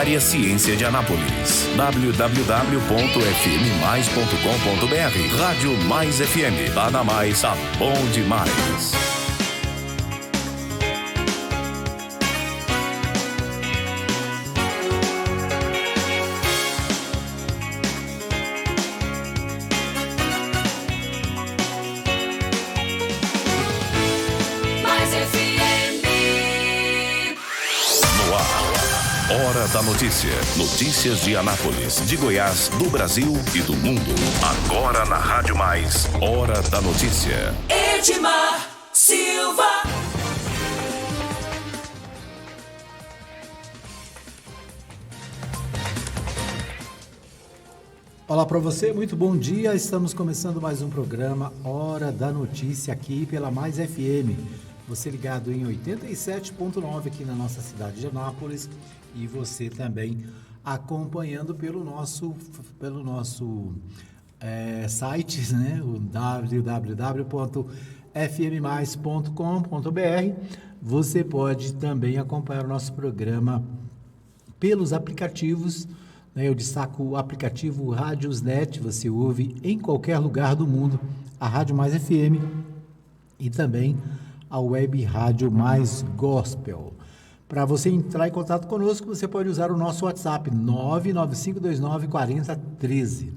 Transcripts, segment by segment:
Literária Ciência de Anápolis. www.fmmais.com.br. Rádio Mais FM. Tá na Mais, tá bom demais. Hora da Notícia. Notícias de Anápolis, de Goiás, do Brasil e do mundo. Agora na Rádio Mais. Hora da Notícia. Edmar Silva. Olá para você, muito bom dia. Estamos começando mais um programa Hora da Notícia aqui pela Mais FM. Você ligado em 87.9 aqui na nossa cidade de Anápolis e você também acompanhando pelo nosso site, né? O www.fmmais.com.br. Você pode também acompanhar o nosso programa pelos aplicativos. Eu destaco o aplicativo Rádiosnet, você ouve em qualquer lugar do mundo a Rádio Mais FM e também a Web Rádio Mais Gospel. Para você entrar em contato conosco, você pode usar o nosso WhatsApp 995294013,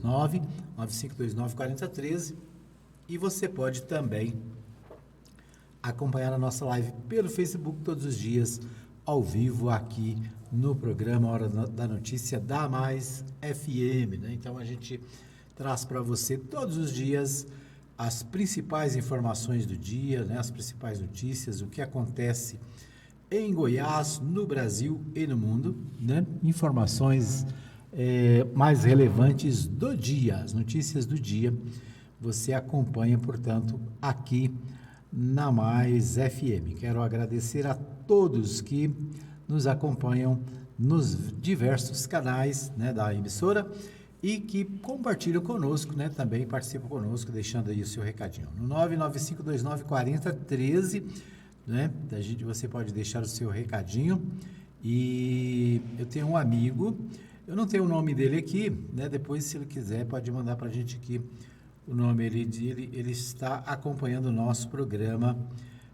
995294013, e você pode também acompanhar a nossa live pelo Facebook todos os dias, ao vivo aqui no programa Hora da Notícia da Mais FM, né? Então a gente traz para você todos os dias as principais informações do dia, né? As principais notícias, o que acontece em Goiás, no Brasil e no mundo, né? Informações mais relevantes do dia, as notícias do dia, você acompanha, portanto, aqui na Mais FM. Quero agradecer a todos que nos acompanham nos diversos canais, né, da emissora e que compartilham conosco, né, também participam conosco, deixando aí o seu recadinho. No 995294013, né, você pode deixar o seu recadinho. E eu tenho um amigo, eu não tenho o nome dele aqui, né, depois se ele quiser pode mandar para a gente aqui o nome. Ele está acompanhando o nosso programa,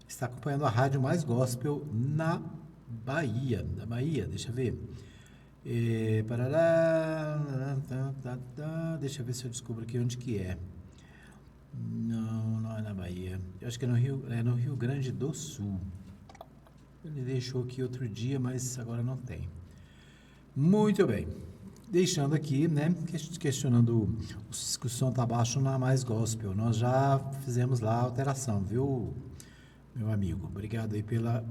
está acompanhando a Rádio Mais Gospel na Bahia, deixa eu ver. Deixa eu ver se eu descubro aqui onde que é. Não é na Bahia. Eu acho que é no Rio Grande do Sul. Ele deixou aqui outro dia, mas agora não tem. Muito bem. Deixando aqui, né, questionando se o som tá baixo na Mais Gospel. Nós já fizemos lá a alteração, viu, meu amigo? Obrigado aí pela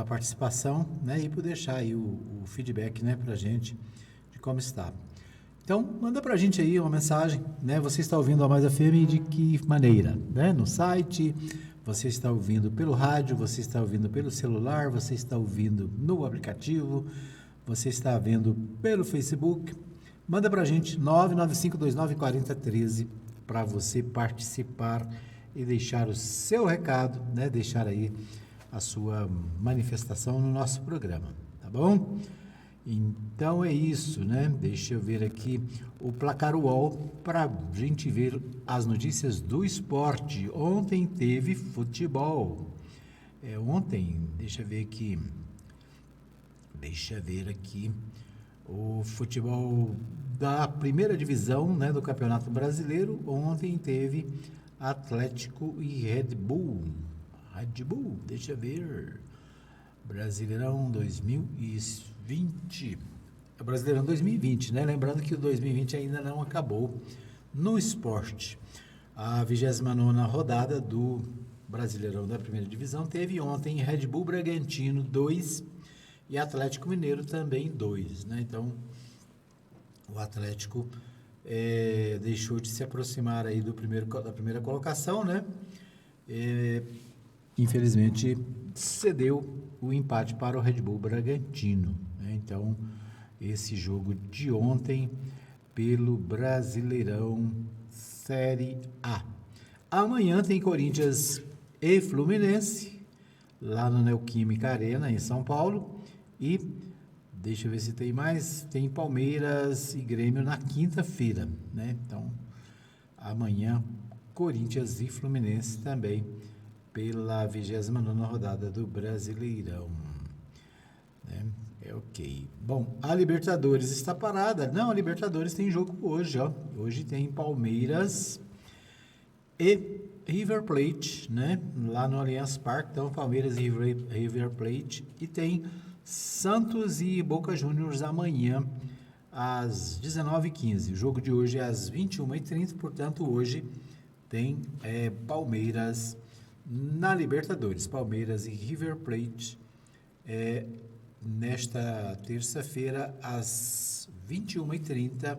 participação, né, e por deixar aí o feedback, né, pra gente de como está. Então, manda pra gente aí uma mensagem, né? Você está ouvindo a Mais FM de que maneira, né? No site, você está ouvindo pelo rádio, você está ouvindo pelo celular, você está ouvindo no aplicativo, você está vendo pelo Facebook. Manda pra gente 995294013 para você participar e deixar o seu recado, né? Deixar aí a sua manifestação no nosso programa, tá bom? Então é isso, né? Deixa eu ver aqui o placar UOL para a gente ver as notícias do esporte. Ontem teve futebol. Deixa eu ver aqui o futebol da primeira divisão, né, do Campeonato Brasileiro. Ontem teve Atlético e Red Bull, deixa eu ver, Brasileirão 2020, Brasileirão 2020, né? Lembrando que o 2020 ainda não acabou no esporte. A 29ª rodada do Brasileirão da primeira divisão teve ontem Red Bull Bragantino 2 e Atlético Mineiro também 2, né? Então, o Atlético deixou de se aproximar aí da primeira colocação, né? Infelizmente, cedeu o empate para o Red Bull Bragantino, né? Então, esse jogo de ontem pelo Brasileirão Série A. Amanhã tem Corinthians e Fluminense, lá no Neoquímica Arena, em São Paulo, e Deixa eu ver se tem mais. Tem Palmeiras e Grêmio na quinta-feira, né? Então, amanhã, Corinthians e Fluminense também pela 29ª rodada do Brasileirão, né? É ok. Bom, a Libertadores está parada. Não, a Libertadores tem jogo hoje, ó. Hoje tem Palmeiras e River Plate, né? Lá no Allianz Parque. Então, Palmeiras e River Plate. E tem Santos e Boca Juniors amanhã às 19h15. O jogo de hoje é às 21h30. Portanto, hoje tem Palmeiras na Libertadores. Palmeiras e River Plate nesta terça-feira às 21h30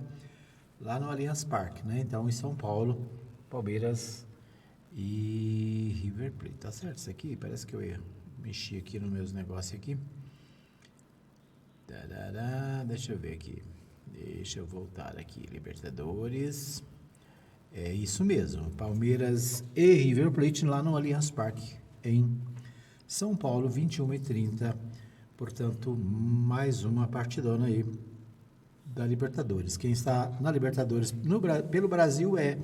lá no Allianz Parque, né? Então, em São Paulo, Palmeiras e River Plate. Tá certo isso aqui? Parece que eu ia mexer aqui nos meus negócios aqui. Deixa eu ver aqui. Deixa eu voltar aqui. Libertadores. É isso mesmo. Palmeiras e River Plate lá no Allianz Parque, em São Paulo, 21h30. Portanto, mais uma partidona aí da Libertadores. Quem está na Libertadores pelo Brasil é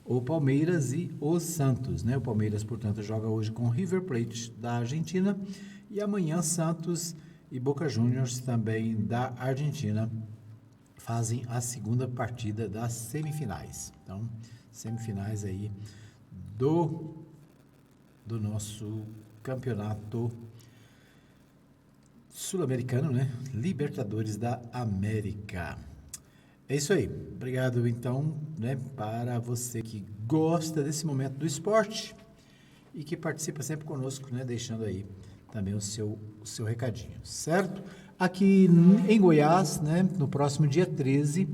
o Palmeiras e o Santos, né? O Palmeiras, portanto, joga hoje com o River Plate da Argentina e amanhã Santos e Boca Juniors também da Argentina fazem a segunda partida das semifinais. Então, semifinais aí do nosso campeonato sul-americano, né? Libertadores da América. É isso aí. Obrigado, então, né, para você que gosta desse momento do esporte e que participa sempre conosco, né, deixando aí também o seu recadinho, certo? Aqui em Goiás, né, no próximo dia 13,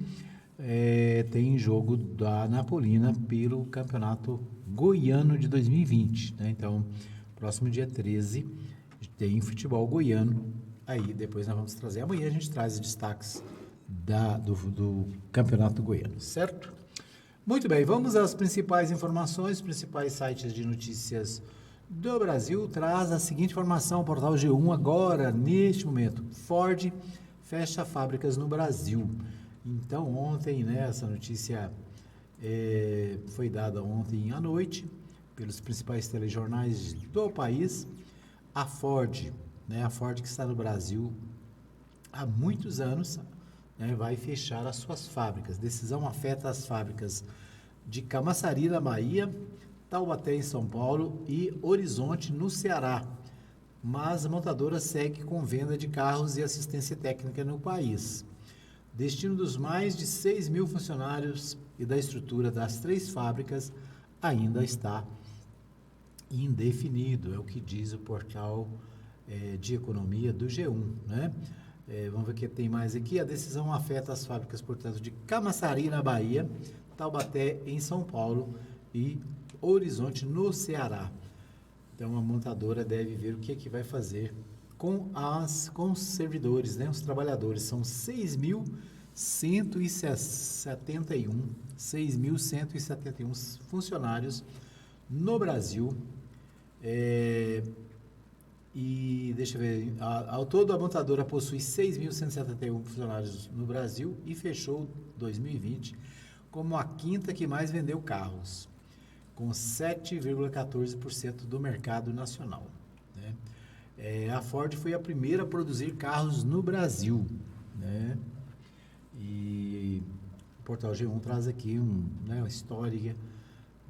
tem jogo da Napolina pelo Campeonato Goiano de 2020, né? Então, próximo dia 13 tem futebol goiano. Aí depois nós vamos trazer, amanhã a gente traz os destaques do Campeonato Goiano, certo? Muito bem, vamos às principais informações, os principais sites de notícias do Brasil. Traz a seguinte informação, o portal G1 agora, neste momento, Ford fecha fábricas no Brasil. Então ontem, né, essa notícia foi dada ontem à noite pelos principais telejornais do país. A Ford, né, a Ford que está no Brasil há muitos anos, né, vai fechar as suas fábricas. Decisão afeta as fábricas de Camaçari, na Bahia, Taubaté, em São Paulo e Horizonte, no Ceará. Mas a montadora segue com venda de carros e assistência técnica no país. Destino dos mais de 6 mil funcionários e da estrutura das 3 fábricas ainda está indefinido, é o que diz o portal de economia do G1, né? Vamos ver o que tem mais aqui. A decisão afeta as fábricas, portanto, de Camaçari, na Bahia, Taubaté, em São Paulo e Horizonte, no Ceará. Então, a montadora deve ver o que é que vai fazer com os servidores, né? Os trabalhadores. São 6.171 funcionários no Brasil. E deixa eu ver, ao todo a montadora possui 6.171 funcionários no Brasil e fechou 2020 como a quinta que mais vendeu carros, com 7,14% do mercado nacional, né? A Ford foi a primeira a produzir carros no Brasil, né? E o portal G1 traz aqui uma história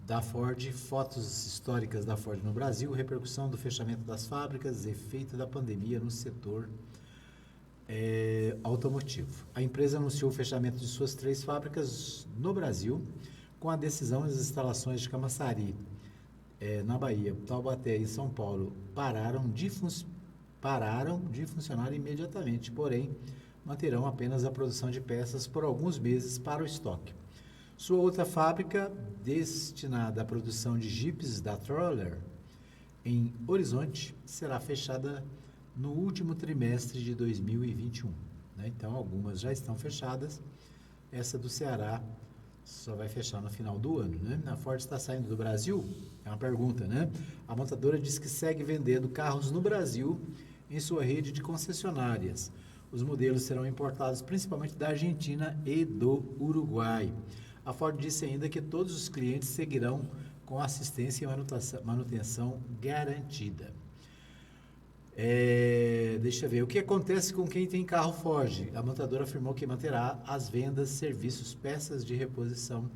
da Ford, fotos históricas da Ford no Brasil, repercussão do fechamento das fábricas, efeito da pandemia no setor automotivo. A empresa anunciou o fechamento de suas 3 fábricas no Brasil, com a decisão das instalações de Camaçari, na Bahia, Taubaté e São Paulo pararam de funcionar imediatamente, porém manterão apenas a produção de peças por alguns meses para o estoque. Sua outra fábrica, destinada à produção de jipes da Troller, em Horizonte, será fechada no último trimestre de 2021. Né? Então, algumas já estão fechadas. Essa do Ceará só vai fechar no final do ano. Né? A Ford está saindo do Brasil? É uma pergunta, né? A montadora diz que segue vendendo carros no Brasil em sua rede de concessionárias. Os modelos serão importados principalmente da Argentina e do Uruguai. A Ford disse ainda que todos os clientes seguirão com assistência e manutenção garantida. Deixa eu ver. O que acontece com quem tem carro Ford? A montadora afirmou que manterá as vendas, serviços, peças de reposição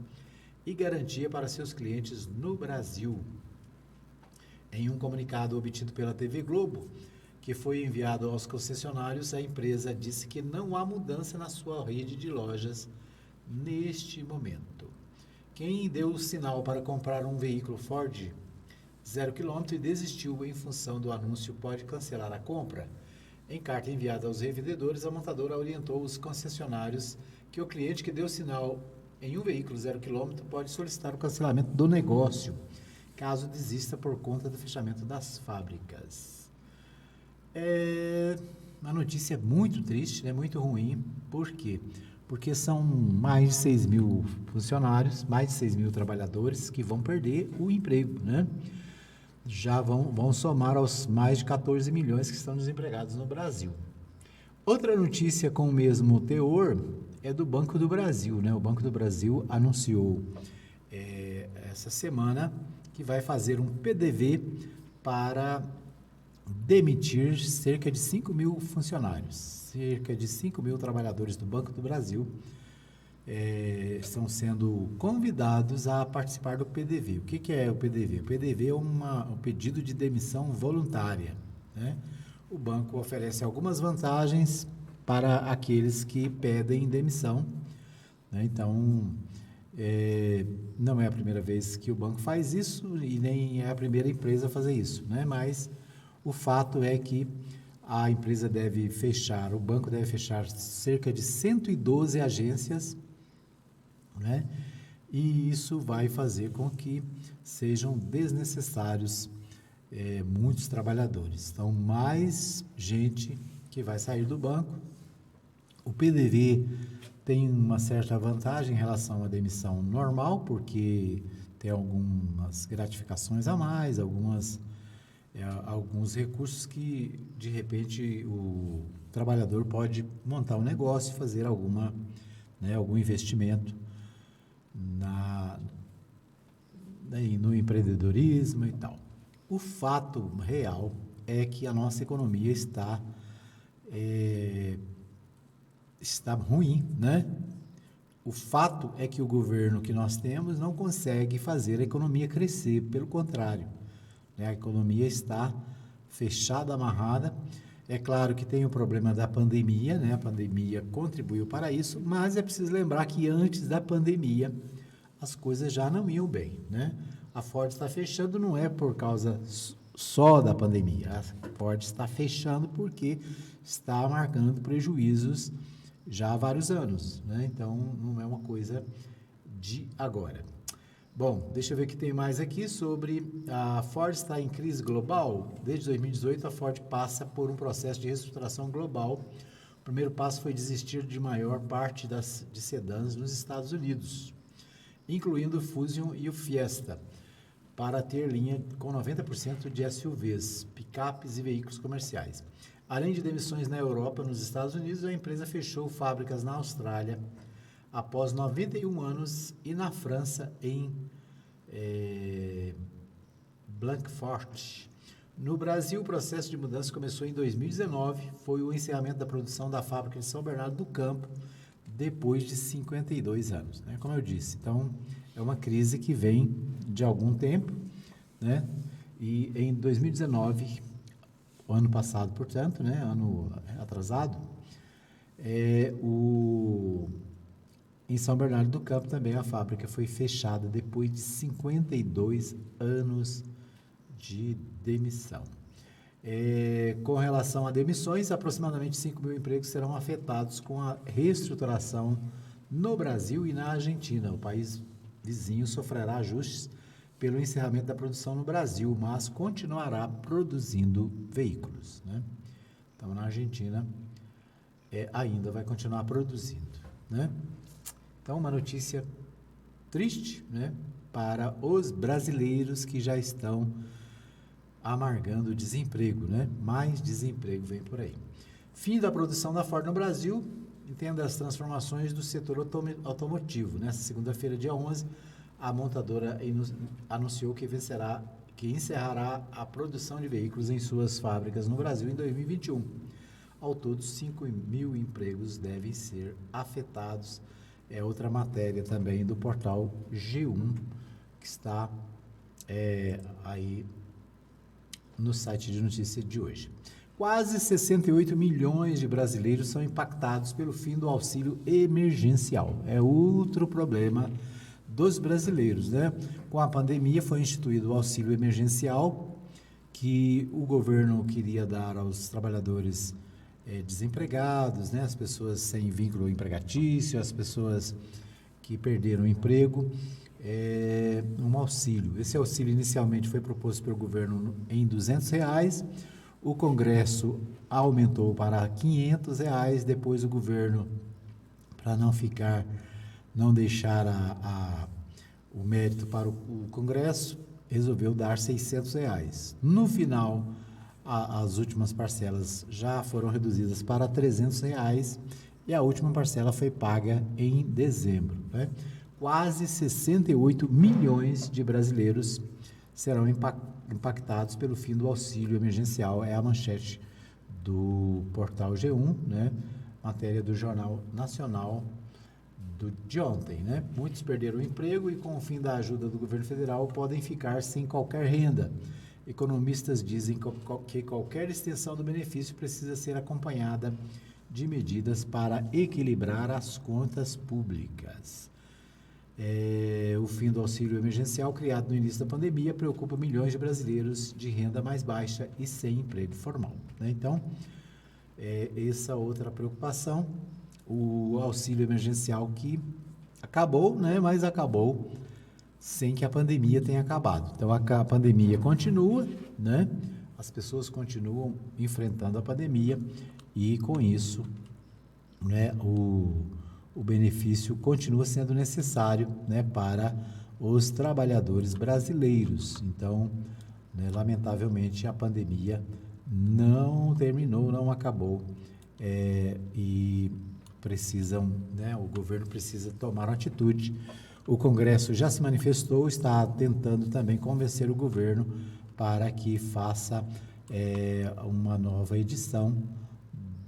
e garantia para seus clientes no Brasil. Em um comunicado obtido pela TV Globo, que foi enviado aos concessionários, a empresa disse que não há mudança na sua rede de lojas neste momento. Quem deu o sinal para comprar um veículo Ford 0 km e desistiu em função do anúncio pode cancelar a compra? Em carta enviada aos revendedores, a montadora orientou os concessionários que o cliente que deu o sinal em um veículo 0 km pode solicitar o cancelamento do negócio, caso desista por conta do fechamento das fábricas. Uma notícia muito triste, né? Muito ruim. Por quê? Porque são mais de 6 mil funcionários, mais de 6 mil trabalhadores que vão perder o emprego, né? Já vão somar aos mais de 14 milhões que estão desempregados no Brasil. Outra notícia com o mesmo teor é do Banco do Brasil, né? O Banco do Brasil anunciou essa semana que vai fazer um PDV para demitir cerca de 5 mil funcionários. Cerca de 5 mil trabalhadores do Banco do Brasil estão sendo convidados a participar do PDV. O que é o PDV? O PDV é um pedido de demissão voluntária, né? O banco oferece algumas vantagens para aqueles que pedem demissão, né? Então, não é a primeira vez que o banco faz isso e nem é a primeira empresa a fazer isso, né? Mas o fato é que a empresa deve fechar, o banco deve fechar cerca de 112 agências, né? E isso vai fazer com que sejam desnecessários muitos trabalhadores. Então, mais gente que vai sair do banco. O PDV tem uma certa vantagem em relação à demissão normal, porque tem algumas gratificações a mais, alguns recursos que, de repente, o trabalhador pode montar um negócio e fazer algum investimento no empreendedorismo e tal. O fato real é que a nossa economia está ruim, né? O fato é que o governo que nós temos não consegue fazer a economia crescer, pelo contrário, né? A economia está fechada, amarrada. É claro que tem o problema da pandemia, né? A pandemia contribuiu para isso, mas é preciso lembrar que antes da pandemia as coisas já não iam bem, né? A Ford está fechando não é por causa só da pandemia. A Ford está fechando porque está marcando prejuízos já há vários anos, né? Então, não é uma coisa de agora. Bom, deixa eu ver o que tem mais aqui sobre a Ford está em crise global. Desde 2018, a Ford passa por um processo de reestruturação global. O primeiro passo foi desistir de maior parte de sedãs nos Estados Unidos, incluindo o Fusion e o Fiesta, para ter linha com 90% de SUVs, picapes e veículos comerciais. Além de demissões na Europa e nos Estados Unidos, a empresa fechou fábricas na Austrália após 91 anos e na França, em Blanquefort. No Brasil, o processo de mudança começou em 2019, foi o encerramento da produção da fábrica de São Bernardo do Campo, depois de 52 anos, né? Como eu disse, então, é uma crise que vem de algum tempo, né? E em 2019, o ano passado, portanto, né? Ano atrasado, em São Bernardo do Campo também a fábrica foi fechada depois de 52 anos de demissão. Com relação a demissões, aproximadamente 5 mil empregos serão afetados com a reestruturação no Brasil e na Argentina. O país vizinho sofrerá ajustes pelo encerramento da produção no Brasil, mas continuará produzindo veículos, né? Então, na Argentina, ainda vai continuar produzindo, né? Então, uma notícia triste, né, para os brasileiros que já estão amargando o desemprego, né? Mais desemprego vem por aí. Fim da produção da Ford no Brasil, entenda as transformações do setor automotivo. Nessa segunda-feira, dia 11, a montadora anunciou que encerrará a produção de veículos em suas fábricas no Brasil em 2021. Ao todo, 5 mil empregos devem ser afetados. É outra matéria também do portal G1, que está aí no site de notícia de hoje. Quase 68 milhões de brasileiros são impactados pelo fim do auxílio emergencial. É outro problema dos brasileiros, né? Com a pandemia foi instituído o auxílio emergencial, que o governo queria dar aos trabalhadores desempregados, né? As pessoas sem vínculo empregatício, as pessoas que perderam o emprego, um auxílio. Esse auxílio inicialmente foi proposto pelo governo em R$200, o Congresso aumentou para R$500, depois o governo, para não deixar o mérito para o Congresso, resolveu dar R$600. No final, as últimas parcelas já foram reduzidas para R$300 e a última parcela foi paga em dezembro, né? Quase 68 milhões de brasileiros serão impactados pelo fim do auxílio emergencial, é a manchete do portal G1, né? Matéria do Jornal Nacional de ontem, né? Muitos perderam o emprego e com o fim da ajuda do governo federal podem ficar sem qualquer renda. Economistas dizem que qualquer extensão do benefício precisa ser acompanhada de medidas para equilibrar as contas públicas. O fim do auxílio emergencial, criado no início da pandemia, preocupa milhões de brasileiros de renda mais baixa e sem emprego formal, né? Então, essa outra preocupação, o auxílio emergencial que acabou, né? Mas acabou sem que a pandemia tenha acabado. Então, a pandemia continua, né? As pessoas continuam enfrentando a pandemia e, com isso, né, o benefício continua sendo necessário, né, para os trabalhadores brasileiros. Então, né, lamentavelmente, a pandemia não terminou, não acabou, e o governo precisa tomar uma atitude. O Congresso já se manifestou, está tentando também convencer o governo para que faça uma nova edição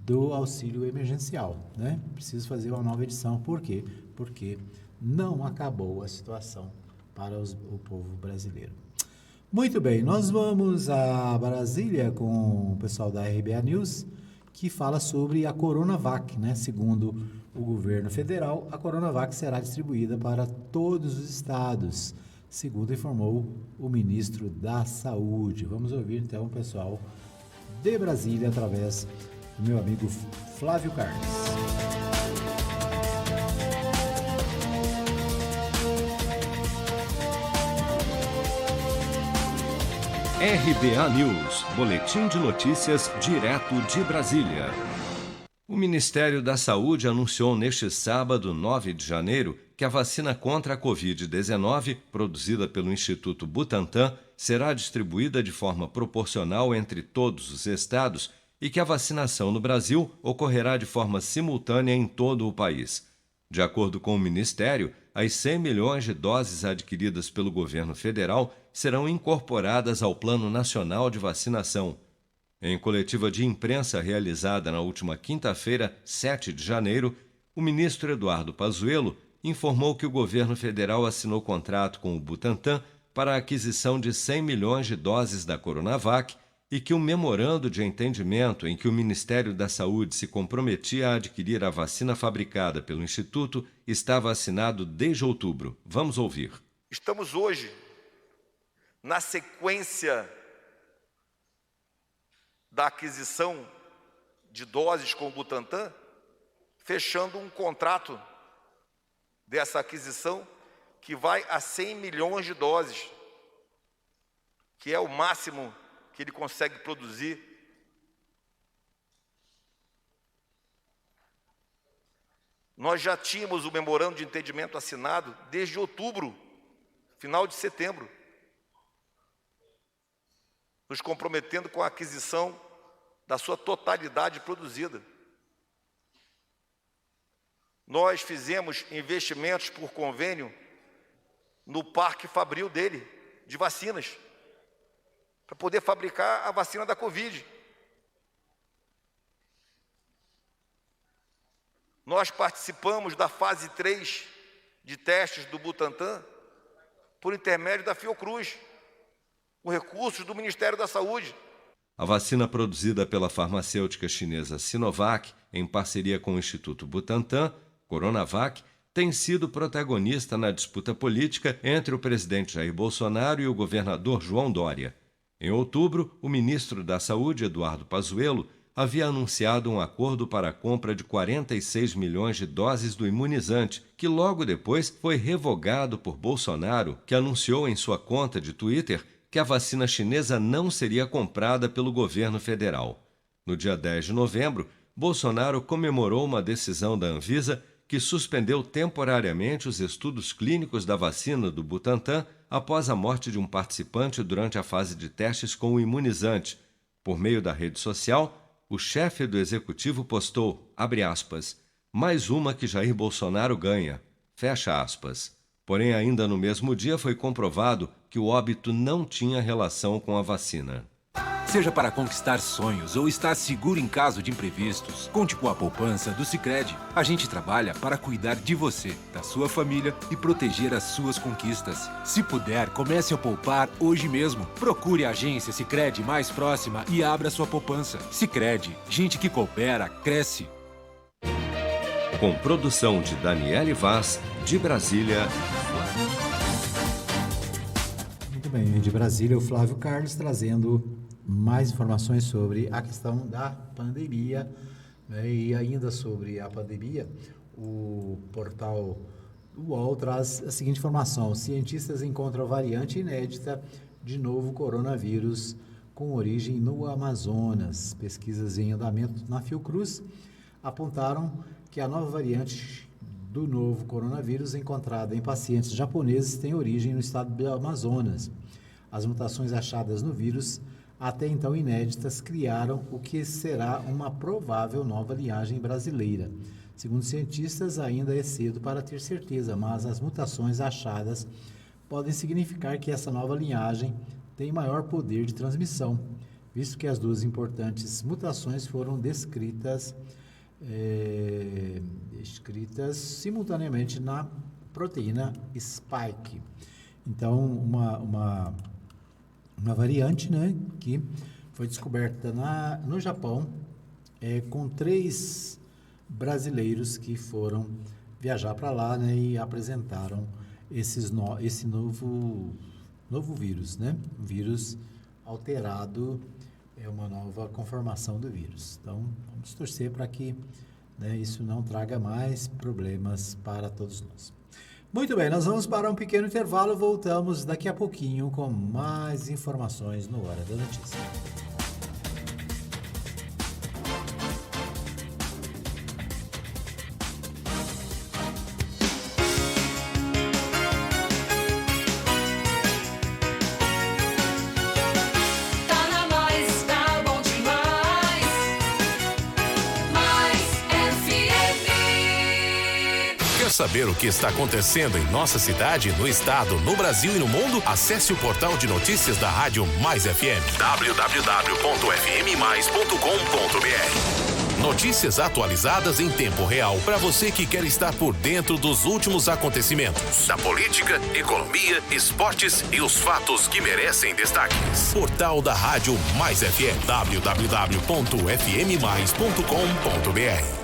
do auxílio emergencial, né? Precisa fazer uma nova edição. Por quê? Porque não acabou a situação para o povo brasileiro. Muito bem, nós vamos a Brasília com o pessoal da RBA News, que fala sobre a Coronavac, né? Segundo o governo federal, a Coronavac será distribuída para todos os estados, segundo informou o ministro da Saúde. Vamos ouvir então o pessoal de Brasília através do meu amigo Flávio Carlos. RBA News, boletim de notícias direto de Brasília. O Ministério da Saúde anunciou neste sábado, 9 de janeiro, que a vacina contra a Covid-19, produzida pelo Instituto Butantan, será distribuída de forma proporcional entre todos os estados e que a vacinação no Brasil ocorrerá de forma simultânea em todo o país. De acordo com o Ministério, as 100 milhões de doses adquiridas pelo governo federal serão incorporadas ao Plano Nacional de Vacinação. Em coletiva de imprensa realizada na última quinta-feira, 7 de janeiro, o ministro Eduardo Pazuello informou que o governo federal assinou contrato com o Butantan para a aquisição de 100 milhões de doses da Coronavac e que o memorando de entendimento em que o Ministério da Saúde se comprometia a adquirir a vacina fabricada pelo Instituto estava assinado desde outubro. Vamos ouvir. Estamos hoje na sequência da aquisição de doses com o Butantan, fechando um contrato dessa aquisição que vai a 100 milhões de doses, que é o máximo que ele consegue produzir. Nós já tínhamos o memorando de entendimento assinado desde outubro, final de setembro, nos comprometendo com a aquisição da sua totalidade produzida. Nós fizemos investimentos por convênio no parque fabril dele, de vacinas, para poder fabricar a vacina da Covid. Nós participamos da fase 3 de testes do Butantan por intermédio da Fiocruz, com recursos do Ministério da Saúde. A vacina produzida pela farmacêutica chinesa Sinovac, em parceria com o Instituto Butantan, Coronavac, tem sido protagonista na disputa política entre o presidente Jair Bolsonaro e o governador João Dória. Em outubro, o ministro da Saúde, Eduardo Pazuello, havia anunciado um acordo para a compra de 46 milhões de doses do imunizante, que logo depois foi revogado por Bolsonaro, que anunciou em sua conta de Twitter que a vacina chinesa não seria comprada pelo governo federal. No dia 10 de novembro, Bolsonaro comemorou uma decisão da Anvisa que suspendeu temporariamente os estudos clínicos da vacina do Butantan após a morte de um participante durante a fase de testes com o imunizante. Por meio da rede social, o chefe do executivo postou, abre aspas, mais uma que Jair Bolsonaro ganha, fecha aspas. Porém, ainda no mesmo dia foi comprovado que o óbito não tinha relação com a vacina. Seja para conquistar sonhos ou estar seguro em caso de imprevistos, conte com a poupança do Sicredi. A gente trabalha para cuidar de você, da sua família e proteger as suas conquistas. Se puder, comece a poupar hoje mesmo. Procure a agência Sicredi mais próxima e abra sua poupança. Sicredi, gente que coopera, cresce. Com produção de Daniele Vaz, de Brasília. Muito bem, de Brasília, o Flávio Carlos trazendo mais informações sobre a questão da pandemia, né? E ainda sobre a pandemia, o portal UOL traz a seguinte informação: cientistas encontram variante inédita de novo coronavírus com origem no Amazonas. Pesquisas em andamento na Fiocruz apontaram que a nova variante do novo coronavírus encontrada em pacientes japoneses tem origem no estado do Amazonas. As mutações achadas no vírus, até então inéditas, criaram o que será uma provável nova linhagem brasileira. Segundo cientistas, ainda é cedo para ter certeza, mas as mutações achadas podem significar que essa nova linhagem tem maior poder de transmissão, visto que as duas importantes mutações foram descritas simultaneamente na proteína spike. Então, uma variante, né, que foi descoberta no Japão, com 3 brasileiros que foram viajar para lá, né, e apresentaram esse novo vírus, né, um vírus alterado, é uma nova conformação do vírus. Então, vamos torcer para que, né, isso não traga mais problemas para todos nós. Muito bem, nós vamos para um pequeno intervalo, voltamos daqui a pouquinho com mais informações no Hora da Notícia. Saber o que está acontecendo em nossa cidade, no estado, no Brasil e no mundo? Acesse o portal de notícias da Rádio Mais FM, www.fmmais.com.br. Notícias atualizadas em tempo real para você que quer estar por dentro dos últimos acontecimentos da política, economia, esportes e os fatos que merecem destaques. Portal da Rádio Mais FM, www.fmmais.com.br.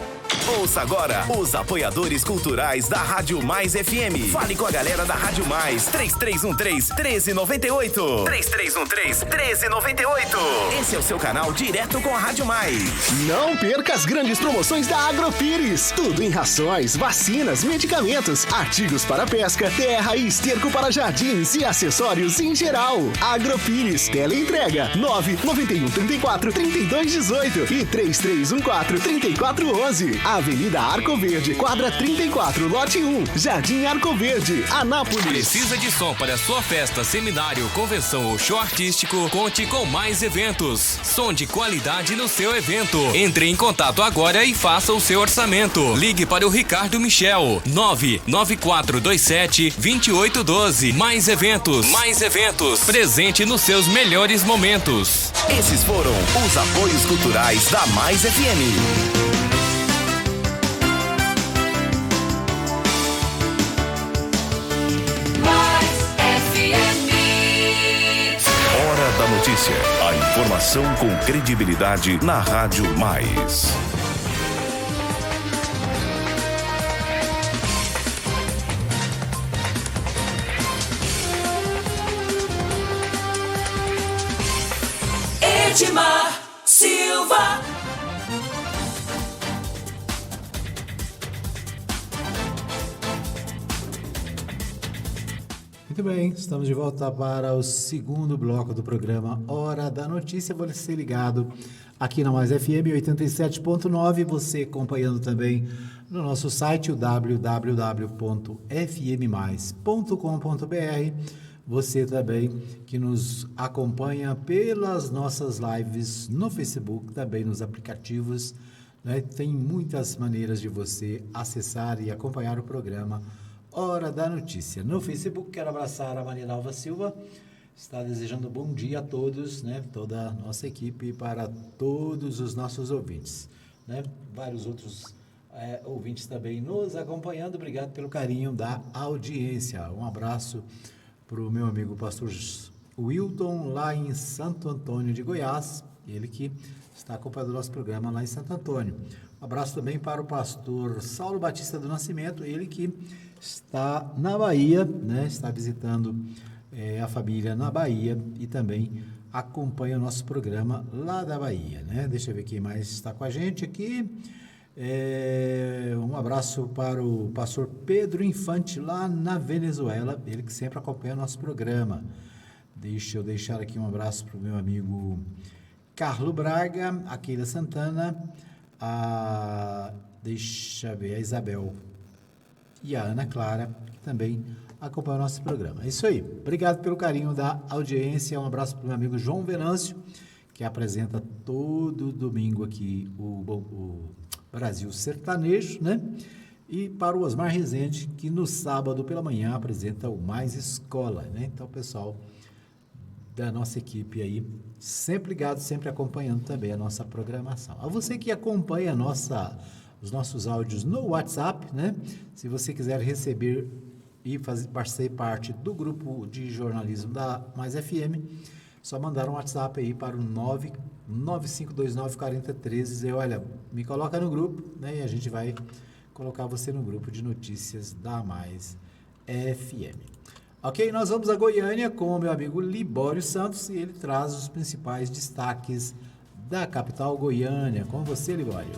Ouça agora os apoiadores culturais da Rádio Mais FM. Fale com a galera da Rádio Mais. 3313-1398. 3313-1398. Esse é o seu canal direto com a Rádio Mais. Não perca as grandes promoções da Agropires. Tudo em rações, vacinas, medicamentos, artigos para pesca, terra e esterco para jardins e acessórios em geral. Agropires. Teleentrega 99134-3218 e 3314-3411. Avenida Arco Verde, quadra 34, lote 1, Jardim Arco Verde, Anápolis. Precisa de som para sua festa, seminário, convenção ou show artístico? Conte com Mais Eventos. Som de qualidade no seu evento. Entre em contato agora e faça o seu orçamento. Ligue para o Ricardo Michel, 99427-2812. Mais Eventos. Mais Eventos. Presente nos seus melhores momentos. Esses foram os apoios culturais da Mais FM. Hora da notícia. A informação com credibilidade na Rádio Mais. Edmar Silva. Muito bem, estamos de volta para o segundo bloco do programa Hora da Notícia. Vou ser ligado aqui na Mais FM 87.9, você acompanhando também no nosso site, o www.fmmais.com.br. Você também que nos acompanha pelas nossas lives no Facebook, também nos aplicativos, né? Tem muitas maneiras de você acessar e acompanhar o programa Hora da Notícia. No Facebook, quero abraçar a Maria Alva Silva, está desejando bom dia a todos, né? Toda a nossa equipe, para todos os nossos ouvintes, né? Vários outros ouvintes também nos acompanhando. Obrigado pelo carinho da audiência. Um abraço para o meu amigo pastor Wilton, lá em Santo Antônio de Goiás, ele que está acompanhando o nosso programa lá em Santo Antônio. Um abraço também para o pastor Saulo Batista do Nascimento, ele que está na Bahia, né? Está visitando a família na Bahia e também acompanha o nosso programa lá da Bahia, né? Deixa eu ver quem mais está com a gente aqui. Um abraço para o pastor Pedro Infante, lá na Venezuela, ele que sempre acompanha o nosso programa. Deixa eu deixar aqui um abraço para o meu amigo Carlos Braga, a Keila Santana, deixa eu ver, a Isabel e a Ana Clara, que também acompanham o nosso programa. É isso aí. Obrigado pelo carinho da audiência. Um abraço para o meu amigo João Venâncio, que apresenta todo domingo aqui o Brasil Sertanejo, né? E para o Osmar Rezende, que no sábado pela manhã apresenta o Mais Escola, né? Então, pessoal da nossa equipe aí, sempre ligado, sempre acompanhando também a nossa programação. A você que acompanha os nossos áudios no WhatsApp, né? Se você quiser receber e fazer parte do grupo de jornalismo da Mais FM, só mandar um WhatsApp aí para o 995294013, dizer, olha, me coloca no grupo, né? E a gente vai colocar você no grupo de notícias da Mais FM. Ok, nós vamos a Goiânia com o meu amigo Libório Santos e ele traz os principais destaques da capital Goiânia. Com você, Libório.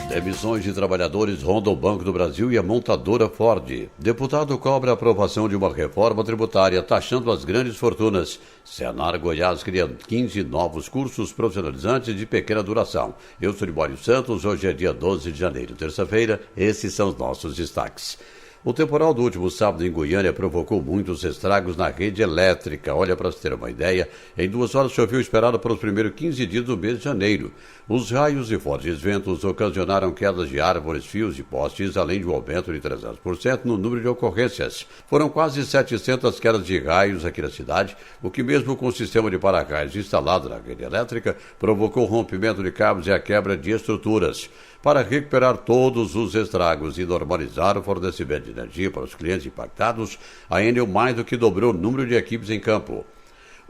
Demissões de trabalhadores rondam o Banco do Brasil e a montadora Ford. Deputado cobra a aprovação de uma reforma tributária taxando as grandes fortunas. Senar Goiás cria 15 novos cursos profissionalizantes de pequena duração. Eu sou Libório Santos, hoje é dia 12 de janeiro, terça-feira. Esses são os nossos destaques. O temporal do último sábado em Goiânia provocou muitos estragos na rede elétrica. Olha, para você ter uma ideia, em 2 horas choveu esperado para os primeiros 15 dias do mês de janeiro. Os raios e fortes ventos ocasionaram quedas de árvores, fios e postes, além de um aumento de 300% no número de ocorrências. Foram quase 700 quedas de raios aqui na cidade, o que mesmo com o sistema de para-raios instalado na rede elétrica, provocou rompimento de cabos e a quebra de estruturas. Para recuperar todos os estragos e normalizar o fornecimento de energia para os clientes impactados, a Enel mais do que dobrou o número de equipes em campo.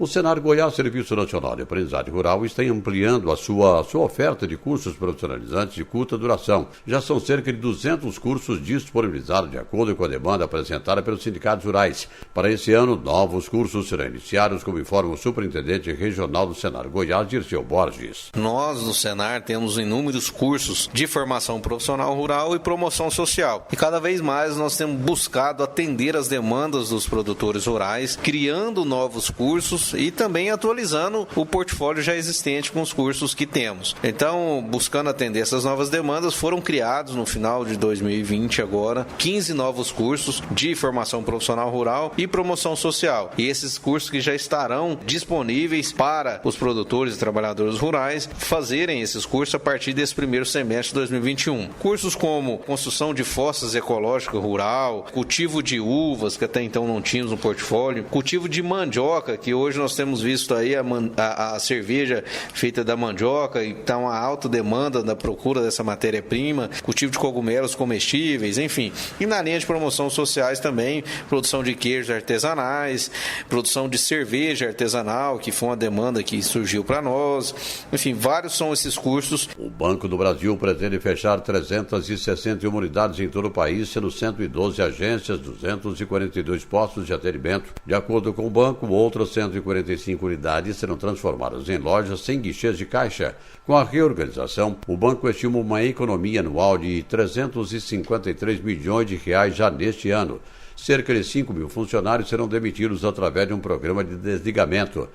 O Senar Goiás, Serviço Nacional de Aprendizagem Rural, está ampliando a sua oferta de cursos profissionalizantes de curta duração. Já são cerca de 200 cursos disponibilizados de acordo com a demanda apresentada pelos sindicatos rurais. Para esse ano, novos cursos serão iniciados, como informa o superintendente regional do Senar Goiás, Dirceu Borges. Nós, no Senar, temos inúmeros cursos de formação profissional rural e promoção social. E cada vez mais nós temos buscado atender as demandas dos produtores rurais, criando novos cursos e também atualizando o portfólio já existente com os cursos que temos. Então, buscando atender essas novas demandas, foram criados no final de 2020 agora 15 novos cursos de formação profissional rural e promoção social. E esses cursos que já estarão disponíveis para os produtores e trabalhadores rurais fazerem esses cursos a partir desse primeiro semestre de 2021. Cursos como construção de fossas ecológicas rural, cultivo de uvas, que até então não tínhamos no portfólio, cultivo de mandioca, que hoje nós temos visto aí a cerveja feita da mandioca e está uma alta demanda da procura dessa matéria-prima, cultivo de cogumelos comestíveis, enfim. E na linha de promoção sociais também, produção de queijos artesanais, produção de cerveja artesanal, que foi uma demanda que surgiu para nós. Enfim, vários são esses cursos. O Banco do Brasil pretende fechar 361 unidades em todo o país, sendo 112 agências, 242 postos de atendimento. De acordo com o banco, outras 145 unidades serão transformadas em lojas sem guichês de caixa. Com a reorganização, o banco estima uma economia anual de 353 milhões de reais já neste ano. Cerca de 5 mil funcionários serão demitidos através de um programa de desligamento.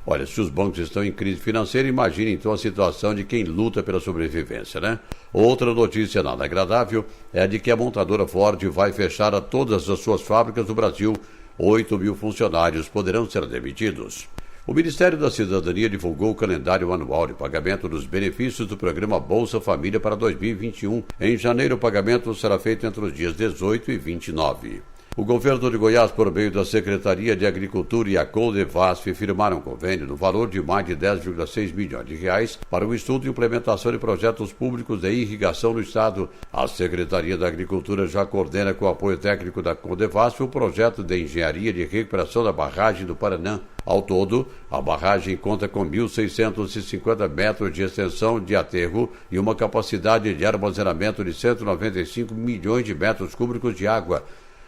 Olha, se os bancos estão em crise financeira, imagine então a situação de quem luta pela sobrevivência, né? Outra notícia nada agradável é a de que a montadora Ford vai fechar a todas as suas fábricas do Brasil. 8 mil funcionários poderão ser demitidos. O Ministério da Cidadania divulgou o calendário anual de pagamento dos benefícios do programa Bolsa Família para 2021. Em janeiro, o pagamento será feito entre os dias 18 e 29. O governo de Goiás, por meio da Secretaria de Agricultura e a Condevasf, firmaram um convênio no valor de mais de 10,6 milhões de reais para o estudo e implementação de projetos públicos de irrigação no estado. A Secretaria da Agricultura já coordena, com o apoio técnico da Condevasf, o projeto de engenharia de recuperação da barragem do Paranã. Ao todo, a barragem conta com 1.650 metros de extensão de aterro e uma capacidade de armazenamento de 195 milhões de metros cúbicos de água.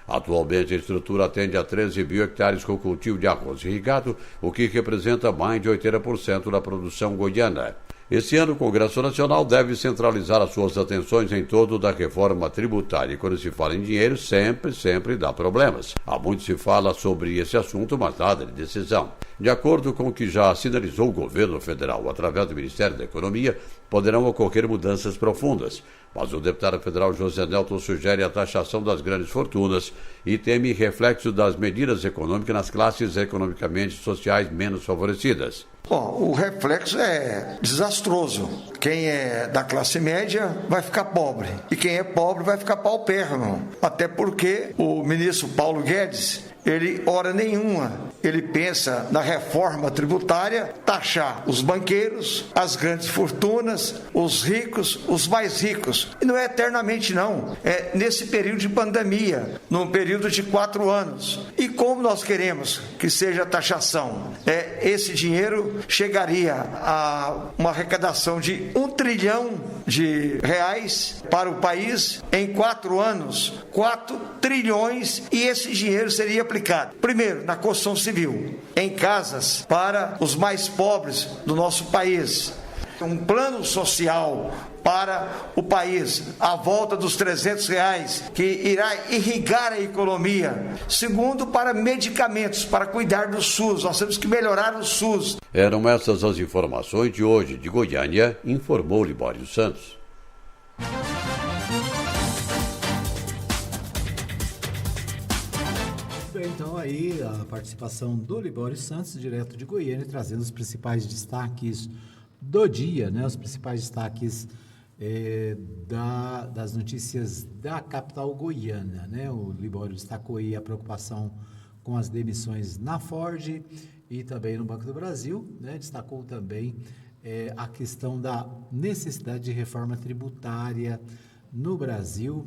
Atualmente, a estrutura atende a 13 mil hectares com cultivo de arroz irrigado, o que representa mais de 80% da produção goiana. Esse ano, o Congresso Nacional deve centralizar as suas atenções em torno da reforma tributária. E quando se fala em dinheiro, sempre dá problemas. Há muito se fala sobre esse assunto, mas nada de decisão. De acordo com o que já sinalizou o governo federal através do Ministério da Economia, poderão ocorrer mudanças profundas. Mas o deputado federal José Nelton sugere a taxação das grandes fortunas e teme reflexo das medidas econômicas nas classes economicamente sociais menos favorecidas. Bom, o reflexo é desastroso. Quem é da classe média vai ficar pobre e quem é pobre vai ficar paupérrimo. Até porque o ministro Paulo Guedes, ele, hora nenhuma, ele pensa na reforma tributária, taxar os banqueiros, as grandes fortunas, os ricos, os mais ricos. E não é eternamente, não. É nesse período de pandemia, num período de 4 anos. E como nós queremos que seja a taxação? Esse dinheiro chegaria a uma arrecadação de 1 trilhão de reais para o país em 4 anos. 4 trilhões, e esse dinheiro seria aplicado, primeiro, na construção civil, em casas para os mais pobres do nosso país. Um plano social para o país, à volta dos R$300, que irá irrigar a economia. Segundo, para medicamentos, para cuidar do SUS. Nós temos que melhorar o SUS. Eram essas as informações de hoje. De Goiânia, informou Libório Santos. Então aí a participação do Libório Santos, direto de Goiânia, trazendo os principais destaques do dia, né? Os principais destaques das notícias da capital goiana, né? O Libório destacou aí a preocupação com as demissões na Ford e também no Banco do Brasil, né? Destacou também a questão da necessidade de reforma tributária no Brasil.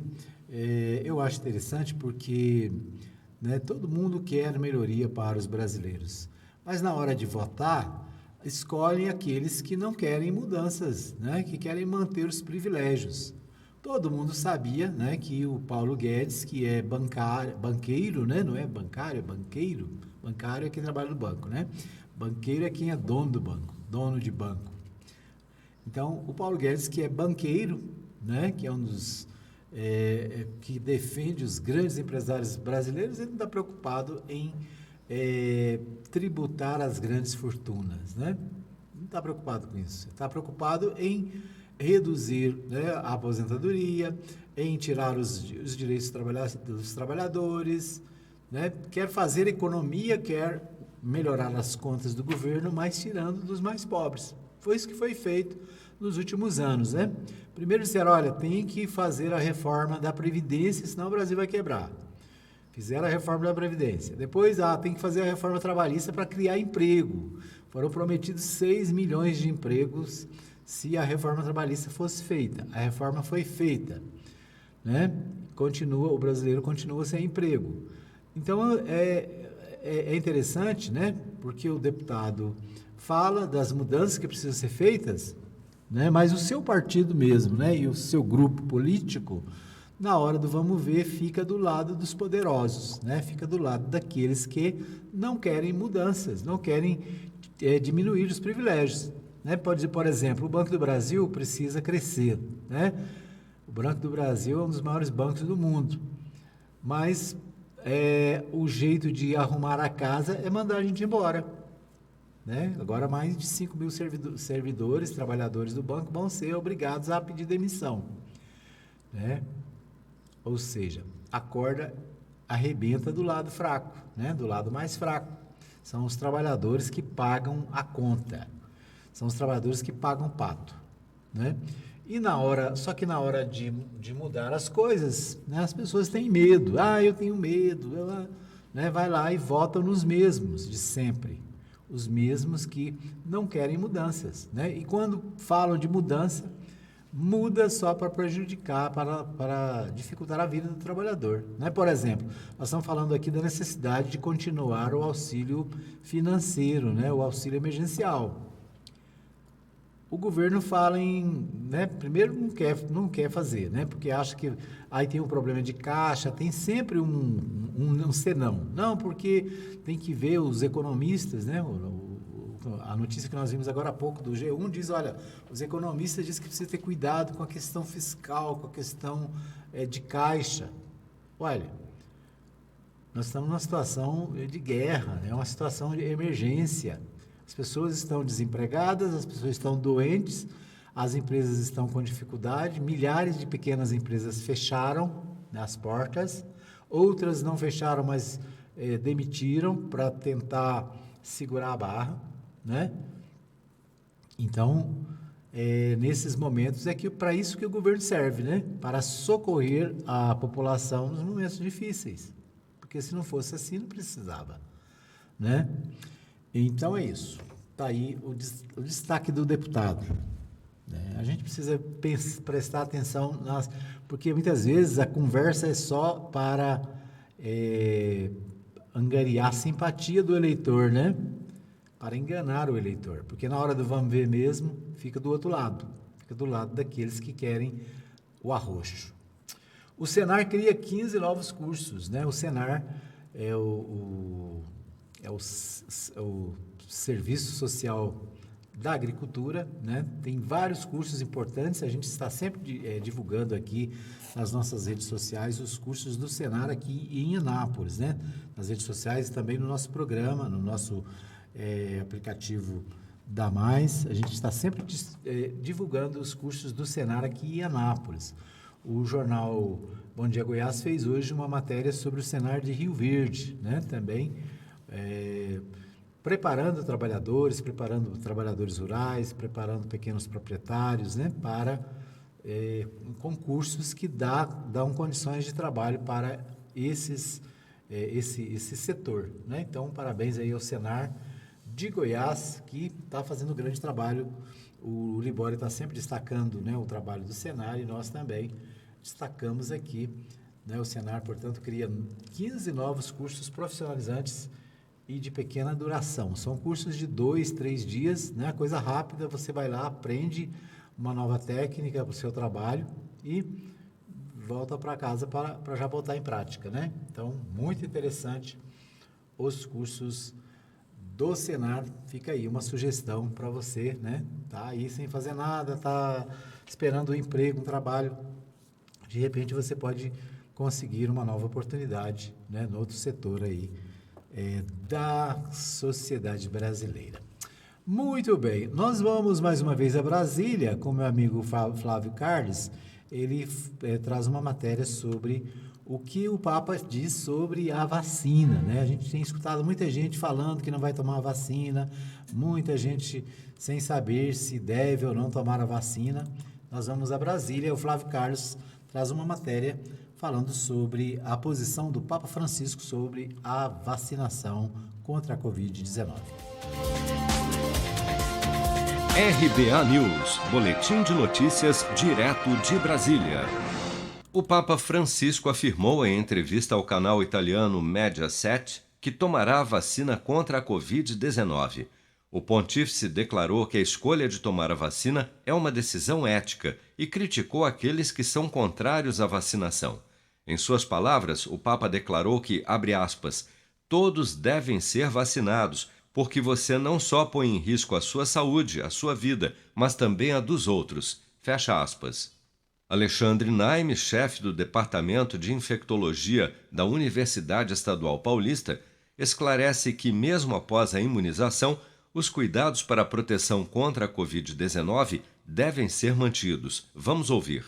Eu acho interessante porque, né, todo mundo quer melhoria para os brasileiros, Mas na hora de votar, escolhem aqueles que não querem mudanças, né? Que querem manter os privilégios. Todo mundo sabia, né, que o Paulo Guedes, que é banqueiro, né? Não é bancário, é banqueiro. Bancário é quem trabalha no banco, né? Banqueiro é quem é dono do banco, dono de banco. Então, o Paulo Guedes, que é banqueiro, né, que é um dos que defende os grandes empresários brasileiros, ele não está preocupado em tributar as grandes fortunas, né? Não está preocupado com isso. Está preocupado em reduzir, né, a aposentadoria, em tirar os direitos dos trabalhadores, né? Quer fazer economia, quer melhorar as contas do governo, mas tirando dos mais pobres. Foi isso que foi feito nos últimos anos, né? Primeiro disseram, olha, tem que fazer a reforma da Previdência, senão o Brasil vai quebrar. Fizeram a reforma da Previdência. Depois, tem que fazer a reforma trabalhista para criar emprego. Foram prometidos 6 milhões de empregos se a reforma trabalhista fosse feita. A reforma foi feita, né? O brasileiro continua sem emprego. Então, é interessante, né? Porque o deputado fala das mudanças que precisam ser feitas, né? Mas o seu partido mesmo, né? E o seu grupo político, na hora do vamos ver, fica do lado dos poderosos, né? Fica do lado daqueles que não querem mudanças, não querem diminuir os privilégios, né? Pode dizer, por exemplo, o Banco do Brasil precisa crescer, né? O Banco do Brasil é um dos maiores bancos do mundo, mas o jeito de arrumar a casa é mandar a gente embora, né? Agora mais de 5 mil servidores, trabalhadores do banco vão ser obrigados a pedir demissão, né? Ou seja, a corda arrebenta do lado fraco, né? Do lado mais fraco. São os trabalhadores que pagam a conta. São os trabalhadores que pagam o pato, né? Só que na hora de mudar as coisas, né, as pessoas têm medo. Eu tenho medo. Né, vai lá e votam nos mesmos de sempre. Os mesmos que não querem mudanças, né? E quando falam de mudança, muda só para prejudicar, para dificultar a vida do trabalhador, né? Por exemplo, nós estamos falando aqui da necessidade de continuar o auxílio financeiro, né? O auxílio emergencial. O governo fala né? Primeiro não quer fazer, né? Porque acha que aí tem um problema de caixa, tem sempre um senão. Não, porque tem que ver os economistas, né? A notícia que nós vimos agora há pouco do G1 diz, olha, os economistas dizem que precisa ter cuidado com a questão fiscal, com a questão de caixa. Olha, nós estamos numa situação de guerra, né? Uma situação de emergência. As pessoas estão desempregadas, as pessoas estão doentes, as empresas estão com dificuldade, milhares de pequenas empresas fecharam, né, as portas, outras não fecharam, mas demitiram para tentar segurar a barra, né? Então, nesses momentos para isso que o governo serve, né? Para socorrer a população nos momentos difíceis, porque se não fosse assim não precisava, né? Então é isso. Está aí o destaque do deputado, né? A gente precisa prestar atenção porque muitas vezes a conversa é só para angariar a simpatia do eleitor, né? Para enganar o eleitor, porque na hora do vamos ver mesmo, fica do outro lado, fica do lado daqueles que querem o arroxo. O Senar cria 15 novos cursos, né? O Senar é o Serviço Social da Agricultura, né? Tem vários cursos importantes, a gente está sempre divulgando aqui nas nossas redes sociais os cursos do Senar aqui em Anápolis, né? Nas redes sociais e também no nosso programa, no nosso aplicativo da Mais, a gente está sempre divulgando os cursos do Senar aqui em Anápolis. O jornal Bom Dia Goiás fez hoje uma matéria sobre o Senar de Rio Verde, né? Também preparando trabalhadores rurais, preparando pequenos proprietários, né? Para concursos que dão condições de trabalho para esse setor, né? Então, parabéns aí ao Senar de Goiás, que está fazendo um grande trabalho. O Libório está sempre destacando, né, o trabalho do Senar e nós também destacamos aqui, né? O Senar, portanto, cria 15 novos cursos profissionalizantes e de pequena duração. São cursos de 2, 3 dias, né? Coisa rápida, você vai lá, aprende uma nova técnica para o seu trabalho e volta para casa para já botar em prática, né? Então, muito interessante os cursos do Senar. Fica aí uma sugestão para você, né? Tá aí sem fazer nada, tá esperando um emprego, um trabalho. De repente, você pode conseguir uma nova oportunidade, né? No outro setor aí da sociedade brasileira. Muito bem, nós vamos mais uma vez a Brasília com meu amigo Flávio Carlos. Ele traz uma matéria sobre o que o Papa diz sobre a vacina, né? A gente tem escutado muita gente falando que não vai tomar a vacina, muita gente sem saber se deve ou não tomar a vacina. Nós vamos a Brasília, o Flávio Carlos traz uma matéria falando sobre a posição do Papa Francisco sobre a vacinação contra a Covid-19. RBA News, Boletim de Notícias, direto de Brasília. O Papa Francisco afirmou em entrevista ao canal italiano Mediaset que tomará a vacina contra a Covid-19. O pontífice declarou que a escolha de tomar a vacina é uma decisão ética e criticou aqueles que são contrários à vacinação. Em suas palavras, o Papa declarou que, abre aspas, todos devem ser vacinados, porque você não só põe em risco a sua saúde, a sua vida, mas também a dos outros. Fecha aspas. Alexandre Naime, chefe do Departamento de Infectologia da Universidade Estadual Paulista, esclarece que, mesmo após a imunização, os cuidados para a proteção contra a Covid-19 devem ser mantidos. Vamos ouvir.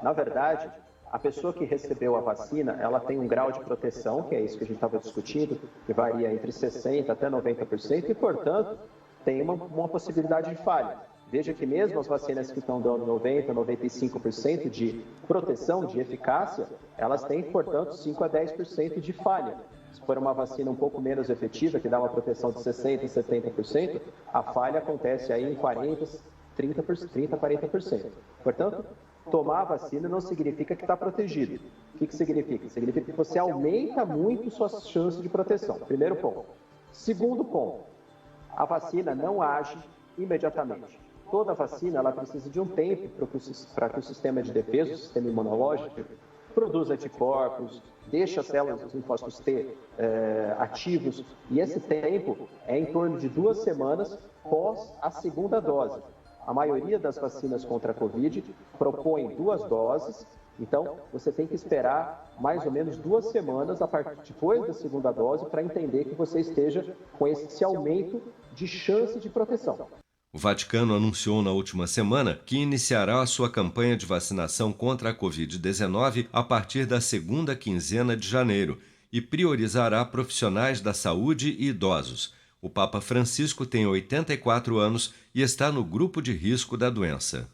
Na verdade, a pessoa que recebeu a vacina, ela tem um grau de proteção, que é isso que a gente estava discutindo, que varia entre 60% até 90% e, portanto, tem uma possibilidade de falha. Veja que mesmo as vacinas que estão dando 90%, 95% de proteção, de eficácia, elas têm, portanto, 5% a 10% de falha. Se for uma vacina um pouco menos efetiva, que dá uma proteção de 60%, 70%, a falha acontece aí em 40%, 30%, 40%. Portanto, tomar a vacina não significa que está protegido. O que significa? Significa que você aumenta muito suas chances de proteção. Primeiro ponto. Segundo ponto, a vacina não age imediatamente. Toda vacina ela precisa de um tempo para que o sistema de defesa, o sistema imunológico, produza anticorpos, deixa as células dos linfócitos T ativos, e esse tempo é em torno de 2 semanas pós a segunda dose. A maioria das vacinas contra a Covid propõe 2 doses, então você tem que esperar mais ou menos 2 semanas depois da segunda dose para entender que você esteja com esse aumento de chance de proteção. O Vaticano anunciou na última semana que iniciará a sua campanha de vacinação contra a Covid-19 a partir da segunda quinzena de janeiro e priorizará profissionais da saúde e idosos. O Papa Francisco tem 84 anos e está no grupo de risco da doença.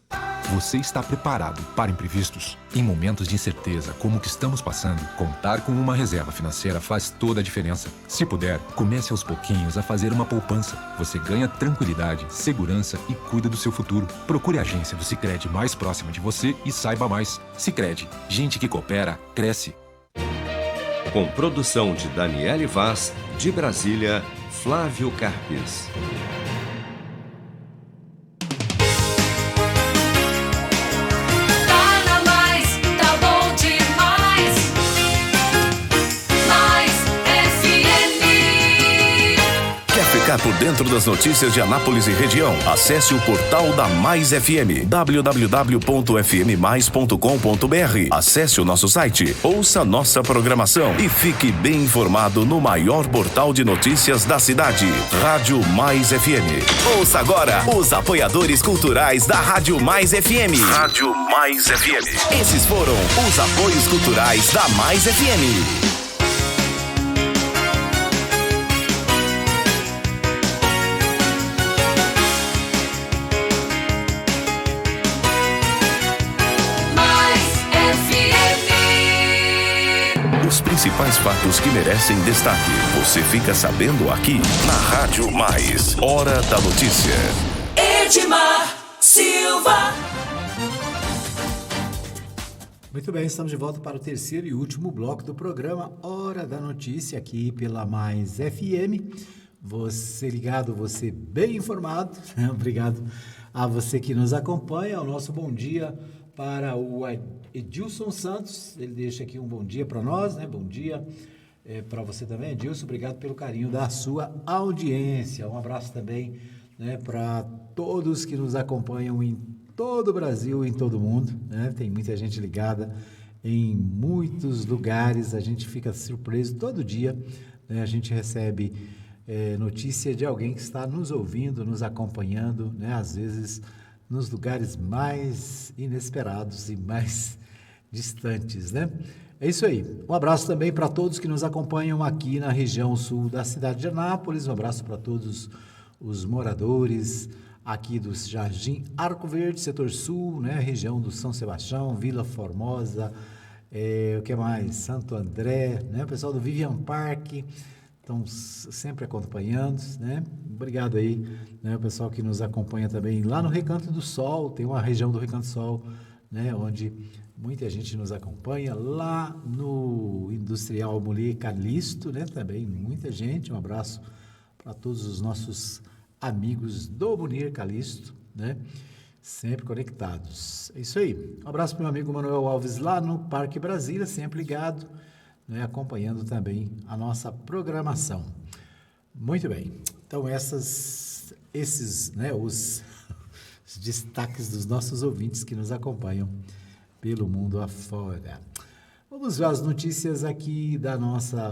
Você está preparado para imprevistos? Em momentos de incerteza como o que estamos passando, contar com uma reserva financeira faz toda a diferença. Se puder, comece aos pouquinhos a fazer uma poupança. Você ganha tranquilidade, segurança e cuida do seu futuro. Procure a agência do Sicredi mais próxima de você e saiba mais. Sicredi, gente que coopera, cresce. Com produção de Daniele Vaz, de Brasília, Flávio Carpes. Ficar por dentro das notícias de Anápolis e região. Acesse o portal da Mais FM, www.fmmais.com.br. Acesse o nosso site, ouça nossa programação e fique bem informado no maior portal de notícias da cidade, Rádio Mais FM. Ouça agora os apoiadores culturais da Rádio Mais FM. Rádio Mais FM. Esses foram os apoios culturais da Mais FM. Os principais fatos que merecem destaque. Você fica sabendo aqui na Rádio Mais. Hora da notícia. Edmar Silva. Muito bem, estamos de volta para o terceiro e último bloco do programa Hora da Notícia, aqui pela Mais FM. Você ligado, você bem informado. Obrigado a você que nos acompanha. O nosso bom dia para o Edilson Santos. Ele deixa aqui um bom dia para nós, né? Bom dia para você também, Edilson. Obrigado pelo carinho da sua audiência. Um abraço também, né, para todos que nos acompanham em todo o Brasil, em todo o mundo, né? Tem muita gente ligada em muitos lugares, a gente fica surpreso todo dia, né? A gente recebe notícia de alguém que está nos ouvindo, nos acompanhando, né? Às vezes nos lugares mais inesperados e mais distantes, né? É isso aí. Um abraço também para todos que nos acompanham aqui na região sul da cidade de Anápolis, um abraço para todos os moradores aqui do Jardim Arco Verde, setor sul, né? Região do São Sebastião, Vila Formosa, o que mais? Santo André, né? O pessoal do Vivian Park estão sempre acompanhando, né? Obrigado aí, né? O pessoal que nos acompanha também lá no Recanto do Sol, tem uma região do Recanto do Sol, né? Onde muita gente nos acompanha, lá no Industrial Mulher Calixto, né? Também muita gente, um abraço para todos os nossos amigos do Munir Calixto, né? Sempre conectados. É isso aí. Um abraço para o meu amigo Manuel Alves lá no Parque Brasília, sempre ligado, né? Acompanhando também a nossa programação. Muito bem. Então, esses, né, os destaques dos nossos ouvintes que nos acompanham pelo mundo afora. Vamos ver as notícias aqui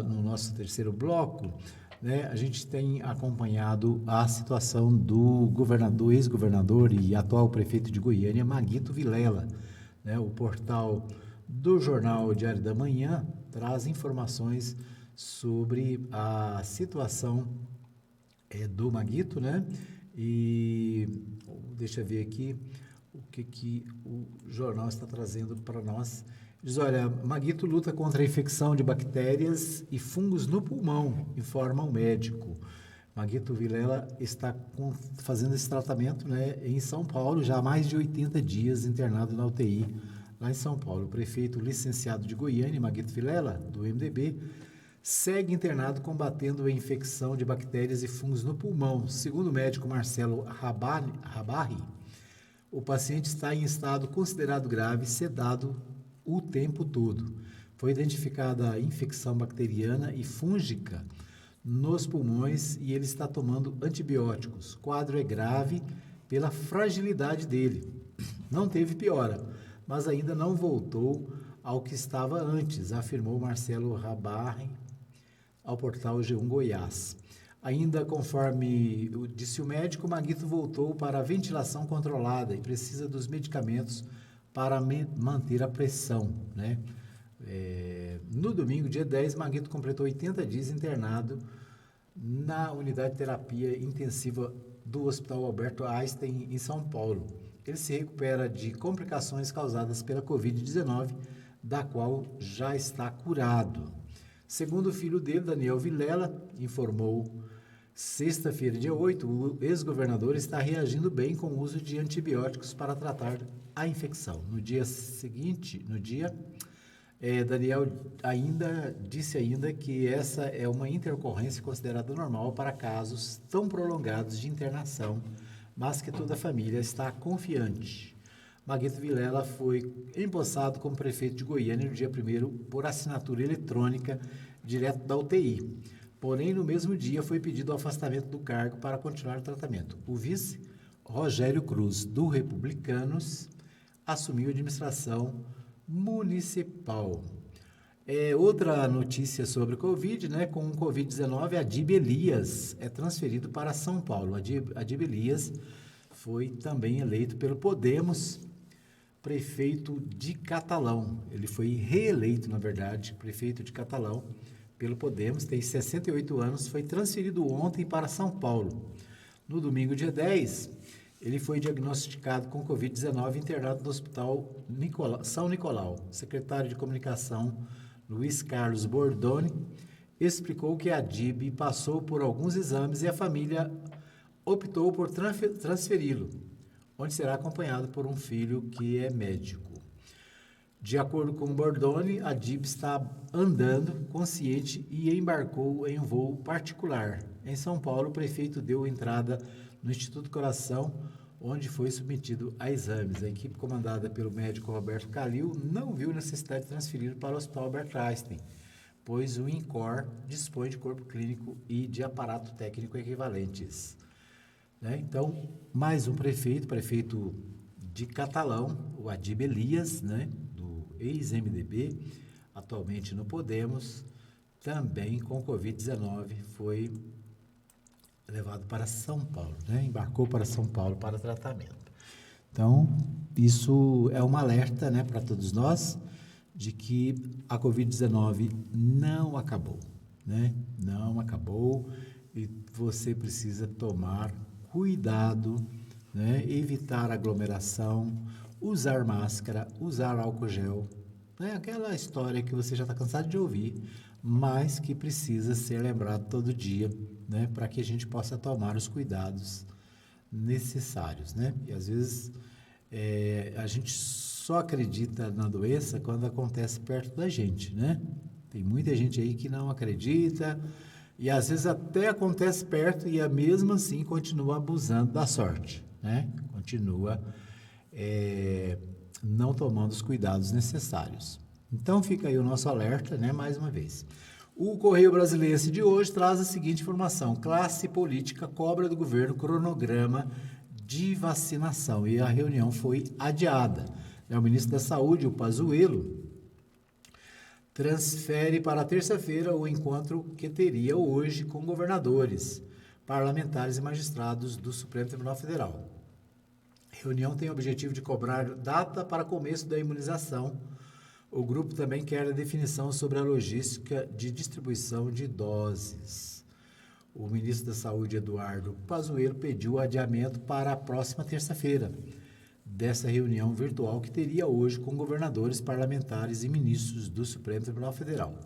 no nosso terceiro bloco. Né, a gente tem acompanhado a situação do ex-governador e atual prefeito de Goiânia, Maguito Vilela. Né, o portal do Jornal Diário da Manhã traz informações sobre a situação do Maguito, né? E deixa eu ver aqui o que o jornal está trazendo para nós. Diz, olha, Maguito luta contra a infecção de bactérias e fungos no pulmão, informa o médico. Maguito Vilela está fazendo esse tratamento, né, em São Paulo, já há mais de 80 dias internado na UTI, lá em São Paulo. O prefeito licenciado de Goiânia, Maguito Vilela, do MDB, segue internado combatendo a infecção de bactérias e fungos no pulmão. Segundo o médico Marcelo Rabarri, o paciente está em estado considerado grave, sedado o tempo todo. Foi identificada a infecção bacteriana e fúngica nos pulmões e ele está tomando antibióticos. O quadro é grave pela fragilidade dele. Não teve piora, mas ainda não voltou ao que estava antes, afirmou Marcelo Rabarri ao portal G1 Goiás. Ainda conforme disse o médico, Maguito voltou para a ventilação controlada e precisa dos medicamentos para manter a pressão, né? No domingo, dia 10, Maguito completou 80 dias internado na unidade de terapia intensiva do Hospital Alberto Einstein, em São Paulo. Ele se recupera de complicações causadas pela Covid-19, da qual já está curado. Segundo o filho dele, Daniel Vilela, informou sexta-feira, dia 8, o ex-governador está reagindo bem com o uso de antibióticos para tratar a infecção. No dia seguinte, Daniel disse que essa é uma intercorrência considerada normal para casos tão prolongados de internação, mas que toda a família está confiante. Maguito Vilela foi empossado como prefeito de Goiânia no dia 1º por assinatura eletrônica direto da UTI. Porém, no mesmo dia foi pedido o afastamento do cargo para continuar o tratamento. O vice, Rogério Cruz, do Republicanos, assumiu a administração municipal. Outra notícia sobre Covid, né? Com o Covid-19, Adib Elias é transferido para São Paulo. Adib Elias foi também eleito pelo Podemos prefeito de Catalão. Ele foi reeleito, na verdade, prefeito de Catalão pelo Podemos, tem 68 anos, foi transferido ontem para São Paulo. No domingo, dia 10, ele foi diagnosticado com Covid-19 internado no Hospital São Nicolau. O secretário de Comunicação, Luiz Carlos Bordoni, explicou que a Adib passou por alguns exames e a família optou por transferi-lo, onde será acompanhado por um filho que é médico. De acordo com o Bordoni, a DIB está andando consciente e embarcou em um voo particular. Em São Paulo, o prefeito deu entrada no Instituto Coração, onde foi submetido a exames. A equipe comandada pelo médico Roberto Calil não viu necessidade de transferir para o Hospital Albert Einstein, pois o INCOR dispõe de corpo clínico e de aparato técnico equivalentes. Então, mais um prefeito de Catalão, o Adib Elias, do ex-MDB, atualmente no Podemos, também com Covid-19, foi levado para São Paulo, embarcou para São Paulo para tratamento. Então, isso é um alerta, para todos nós, de que a Covid-19 não acabou, Não acabou e você precisa tomar cuidado, evitar aglomeração, usar máscara, usar álcool gel, aquela história que você já está cansado de ouvir, mas que precisa ser lembrado todo dia, para que a gente possa tomar os cuidados necessários, E às vezes a gente só acredita na doença quando acontece perto da gente, Tem muita gente aí que não acredita e às vezes até acontece perto e mesmo assim continua abusando da sorte, Continua não tomando os cuidados necessários. Então fica aí o nosso alerta, mais uma vez. O Correio Brasiliense de hoje traz a seguinte informação: classe política cobra do governo cronograma de vacinação e a reunião foi adiada. O ministro da Saúde, o Pazuello, transfere para terça-feira o encontro que teria hoje com governadores, parlamentares e magistrados do Supremo Tribunal Federal. A reunião tem o objetivo de cobrar data para começo da imunização. O grupo também quer a definição sobre a logística de distribuição de doses. O ministro da Saúde, Eduardo Pazuello, pediu o adiamento para a próxima terça-feira dessa reunião virtual que teria hoje com governadores, parlamentares e ministros do Supremo Tribunal Federal.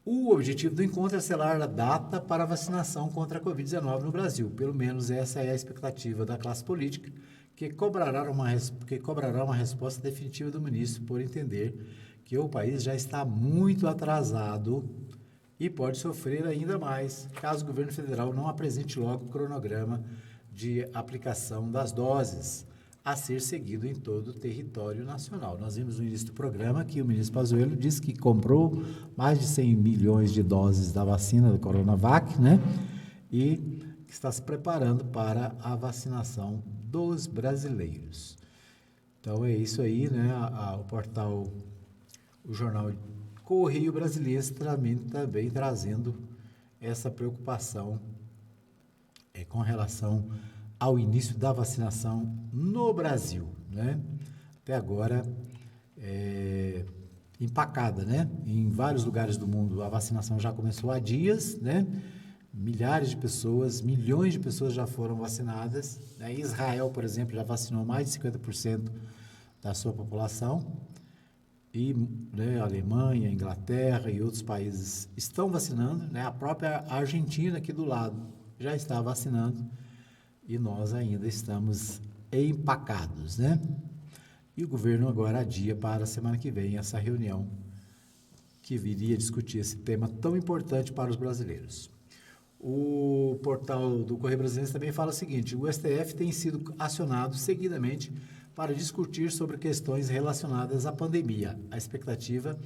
O objetivo do encontro é selar a data para a vacinação contra a Covid-19 no Brasil. Pelo menos essa é a expectativa da classe política, que cobrará uma resposta definitiva do ministro por entender que o país já está muito atrasado e pode sofrer ainda mais caso o governo federal não apresente logo o cronograma de aplicação das doses a ser seguido em todo o território nacional. Nós vimos no início do programa que o ministro Pazuello disse que comprou mais de 100 milhões de doses da vacina da Coronavac, e que está se preparando para a vacinação dos brasileiros. Então é isso aí, o portal, o jornal Correio Brasiliense também trazendo essa preocupação com relação ao início da vacinação no Brasil, Até agora empacada, Em vários lugares do mundo a vacinação já começou há dias, Milhares de pessoas, milhões de pessoas já foram vacinadas. Israel, por exemplo, já vacinou mais de 50% da sua população. E a Alemanha, a Inglaterra e outros países estão vacinando. A própria Argentina, aqui do lado, já está vacinando. E nós ainda estamos empacados, E o governo agora adia para a semana que vem essa reunião que viria discutir esse tema tão importante para os brasileiros. O portal do Correio Brasiliense também fala o seguinte: o STF tem sido acionado seguidamente para discutir sobre questões relacionadas à pandemia. A expectativa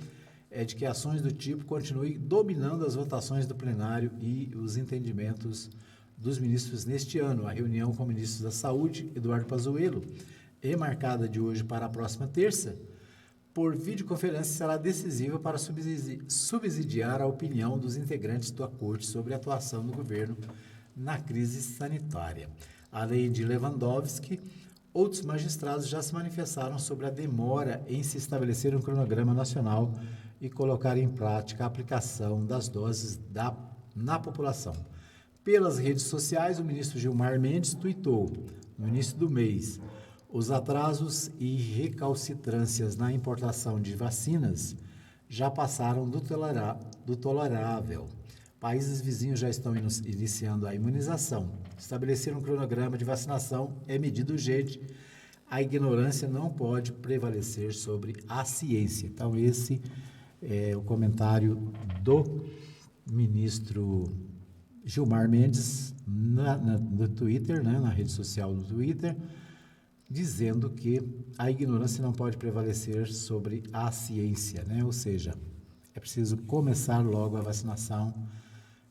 é de que ações do tipo continuem dominando as votações do plenário e os entendimentos dos ministros neste ano. A reunião com o ministro da Saúde, Eduardo Pazuello, é marcada de hoje para a próxima terça. Por videoconferência, será decisiva para subsidiar a opinião dos integrantes da Corte sobre a atuação do governo na crise sanitária. Além de Lewandowski, outros magistrados já se manifestaram sobre a demora em se estabelecer um cronograma nacional e colocar em prática a aplicação das doses na população. Pelas redes sociais, o ministro Gilmar Mendes tuitou, no início do mês: os atrasos e recalcitrâncias na importação de vacinas já passaram do tolerável. Países vizinhos já estão iniciando a imunização. Estabelecer um cronograma de vacinação é medida urgente, a ignorância não pode prevalecer sobre a ciência. Então, esse é o comentário do ministro Gilmar Mendes no Twitter, né, na rede social do Twitter, dizendo que a ignorância não pode prevalecer sobre a ciência, né? Ou seja, é preciso começar logo a vacinação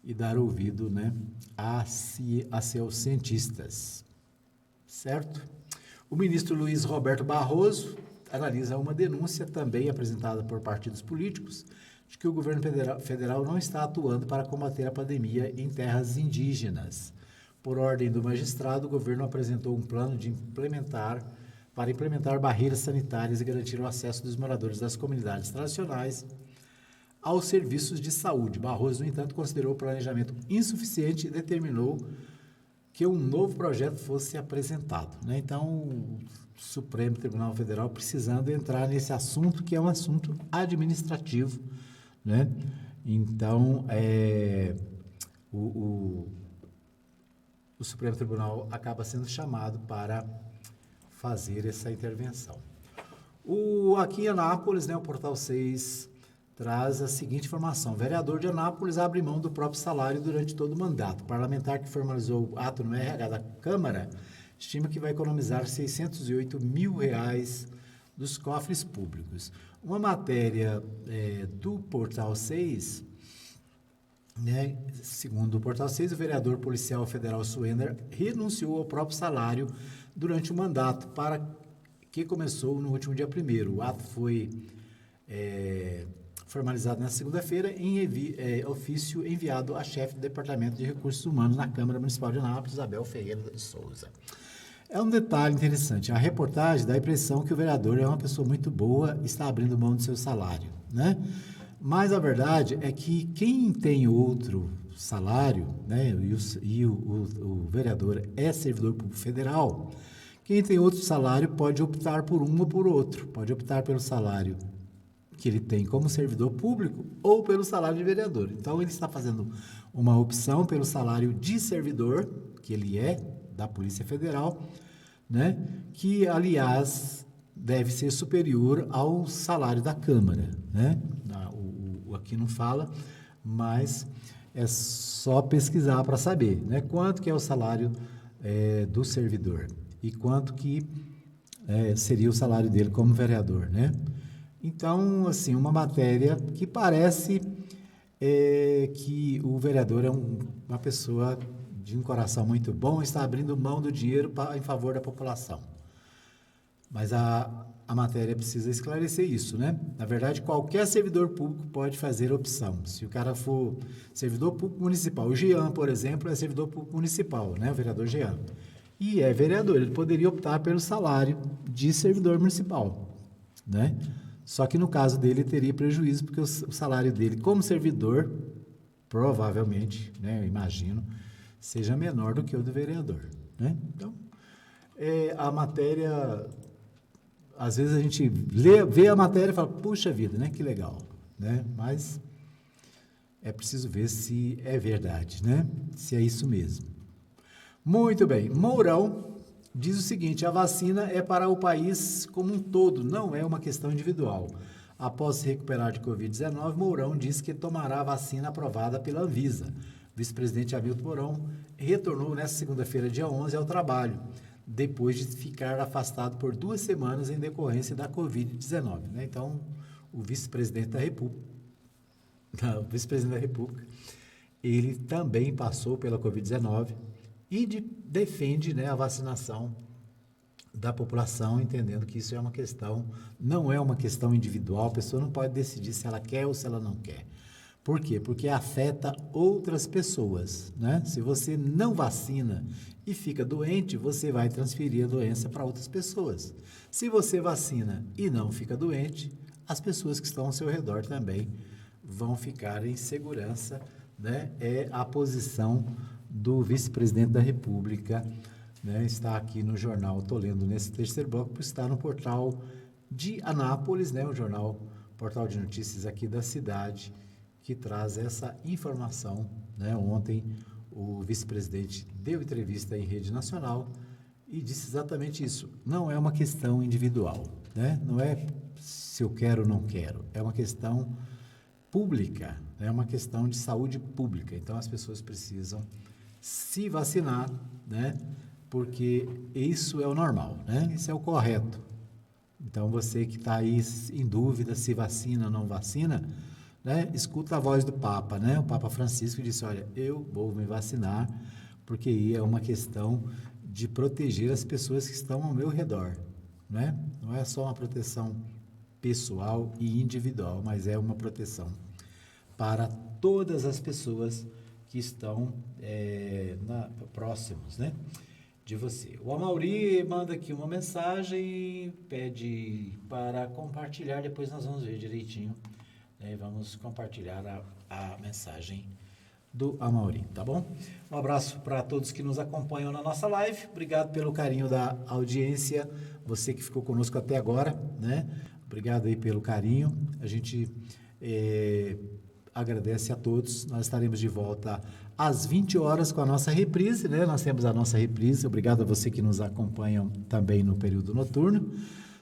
e dar ouvido, né, a seus cientistas, certo? O ministro Luiz Roberto Barroso analisa uma denúncia também apresentada por partidos políticos de que o governo federal não está atuando para combater a pandemia em terras indígenas. Por ordem do magistrado, o governo apresentou um plano para implementar barreiras sanitárias e garantir o acesso dos moradores das comunidades tradicionais aos serviços de saúde. Barroso, no entanto, considerou o planejamento insuficiente e determinou que um novo projeto fosse apresentado, né? Então, o Supremo Tribunal Federal precisando entrar nesse assunto, que é um assunto administrativo, né? Então, o Supremo Tribunal acaba sendo chamado para fazer essa intervenção. Aqui em Anápolis, né, o Portal 6 traz a seguinte informação: o vereador de Anápolis abre mão do próprio salário durante todo o mandato. O parlamentar que formalizou o ato no RH da Câmara estima que vai economizar R$608 mil dos cofres públicos. Uma matéria do Portal 6, né, segundo o Portal 6, o vereador policial federal Suender renunciou ao próprio salário durante o mandato, que começou no último dia 1º. O ato foi formalizado na segunda-feira em ofício enviado à chefe do Departamento de Recursos Humanos na Câmara Municipal de Anápolis, Isabel Ferreira de Souza. É um detalhe interessante. A reportagem dá a impressão que o vereador é uma pessoa muito boa e está abrindo mão do seu salário, né? Mas a verdade é que quem tem outro salário, né, e o vereador é servidor público federal, quem tem outro salário pode optar por um ou por outro. Pode optar pelo salário que ele tem como servidor público ou pelo salário de vereador. Então, ele está fazendo uma opção pelo salário de servidor, que ele é da Polícia Federal, né? Que, aliás, deve ser superior ao salário da Câmara, né? Aqui não fala, mas é só pesquisar para saber, né? Quanto que é o salário do servidor e quanto que seria o salário dele como vereador, né? Então, assim, uma matéria que parece que o vereador é uma pessoa de um coração muito bom, está abrindo mão do dinheiro em favor da população. Mas a matéria precisa esclarecer isso, né? Na verdade, qualquer servidor público pode fazer opção. Se o cara for servidor público municipal, o Jean, por exemplo, é servidor público municipal, né? O vereador Jean. E é vereador, ele poderia optar pelo salário de servidor municipal, né? Só que no caso dele teria prejuízo, porque o salário dele como servidor, provavelmente, né, eu imagino, seja menor do que o do vereador, né? Então, a matéria, às vezes a gente vê a matéria e fala, puxa vida, né, que legal, né? Mas é preciso ver se é verdade, né? Se é isso mesmo. Muito bem, Mourão diz o seguinte: a vacina é para o país como um todo, não é uma questão individual. Após se recuperar de Covid-19, Mourão disse que tomará a vacina aprovada pela Anvisa. O vice-presidente Hamilton Mourão retornou nesta segunda-feira, dia 11, ao trabalho, depois de ficar afastado por 2 semanas em decorrência da Covid-19. Né? Então, o vice-presidente da República, ele também passou pela Covid-19 e defende, né, a vacinação da população, entendendo que isso é uma questão, não é uma questão individual, a pessoa não pode decidir se ela quer ou se ela não quer. Por quê? Porque afeta outras pessoas, né? Se você não vacina e fica doente, você vai transferir a doença para outras pessoas. Se você vacina e não fica doente, as pessoas que estão ao seu redor também vão ficar em segurança, né? É a posição do vice-presidente da República, né? Está aqui no jornal, estou lendo nesse terceiro bloco, está no portal de Anápolis, né? O jornal, portal de notícias aqui da cidade, que traz essa informação, né? Ontem o vice-presidente deu entrevista em rede nacional e disse exatamente isso. Não é uma questão individual, né? Não é se eu quero ou não quero. É uma questão pública, é uma questão de saúde pública. Então, as pessoas precisam se vacinar, né? Porque isso é o normal, né? Isso é o correto. Então, você que está aí em dúvida se vacina ou não vacina, né? Escuta a voz do Papa, né? O Papa Francisco disse, olha, eu vou me vacinar, porque aí é uma questão de proteger as pessoas que estão ao meu redor, né? Não é só uma proteção pessoal e individual, mas é uma proteção para todas as pessoas que estão próximos, né, de você. O Amauri manda aqui uma mensagem, pede para compartilhar, depois nós vamos ver direitinho, né, vamos compartilhar a mensagem do Amauri, tá bom? Um abraço para todos que nos acompanham na nossa live, obrigado pelo carinho da audiência, você que ficou conosco até agora, né? Obrigado aí pelo carinho, a gente agradece a todos, nós estaremos de volta às 20 horas com a nossa reprise, né? Nós temos a nossa reprise, obrigado a você que nos acompanha também no período noturno,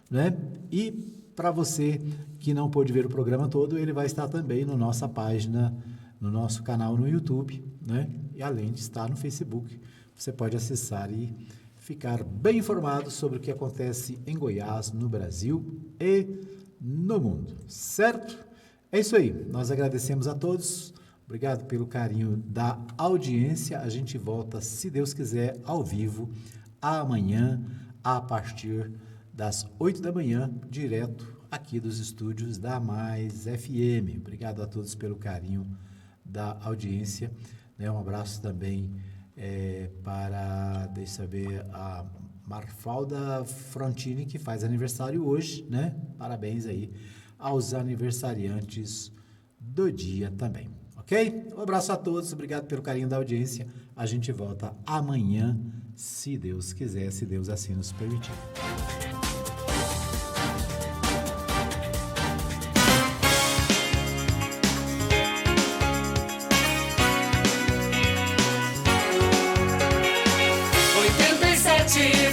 né? E para você que não pôde ver o programa todo, ele vai estar também na nossa página, no nosso canal no YouTube, né? E além de estar no Facebook, você pode acessar e ficar bem informado sobre o que acontece em Goiás, no Brasil e no mundo, certo? É isso aí, nós agradecemos a todos, obrigado pelo carinho da audiência, a gente volta, se Deus quiser, ao vivo, amanhã, a partir das 8 da manhã, direto aqui dos estúdios da Mais FM. Obrigado a todos pelo carinho da audiência, né? Um abraço também para, deixa eu ver, a Marfalda Frontini, que faz aniversário hoje, né? Parabéns aí aos aniversariantes do dia também, ok? Um abraço a todos, obrigado pelo carinho da audiência. A gente volta amanhã, se Deus quiser, se Deus assim nos permitir. YT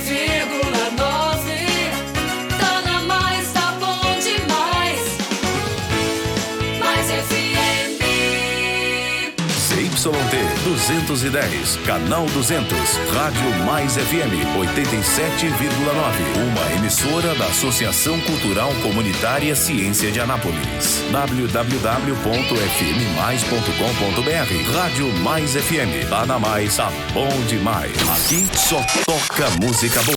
210, canal 200, Rádio Mais FM 87,9. Uma emissora da Associação Cultural Comunitária Ciência de Anápolis. www.fmmais.com.br. Rádio Mais FM. Tá na Mais, tá bom demais. Aqui só toca música boa.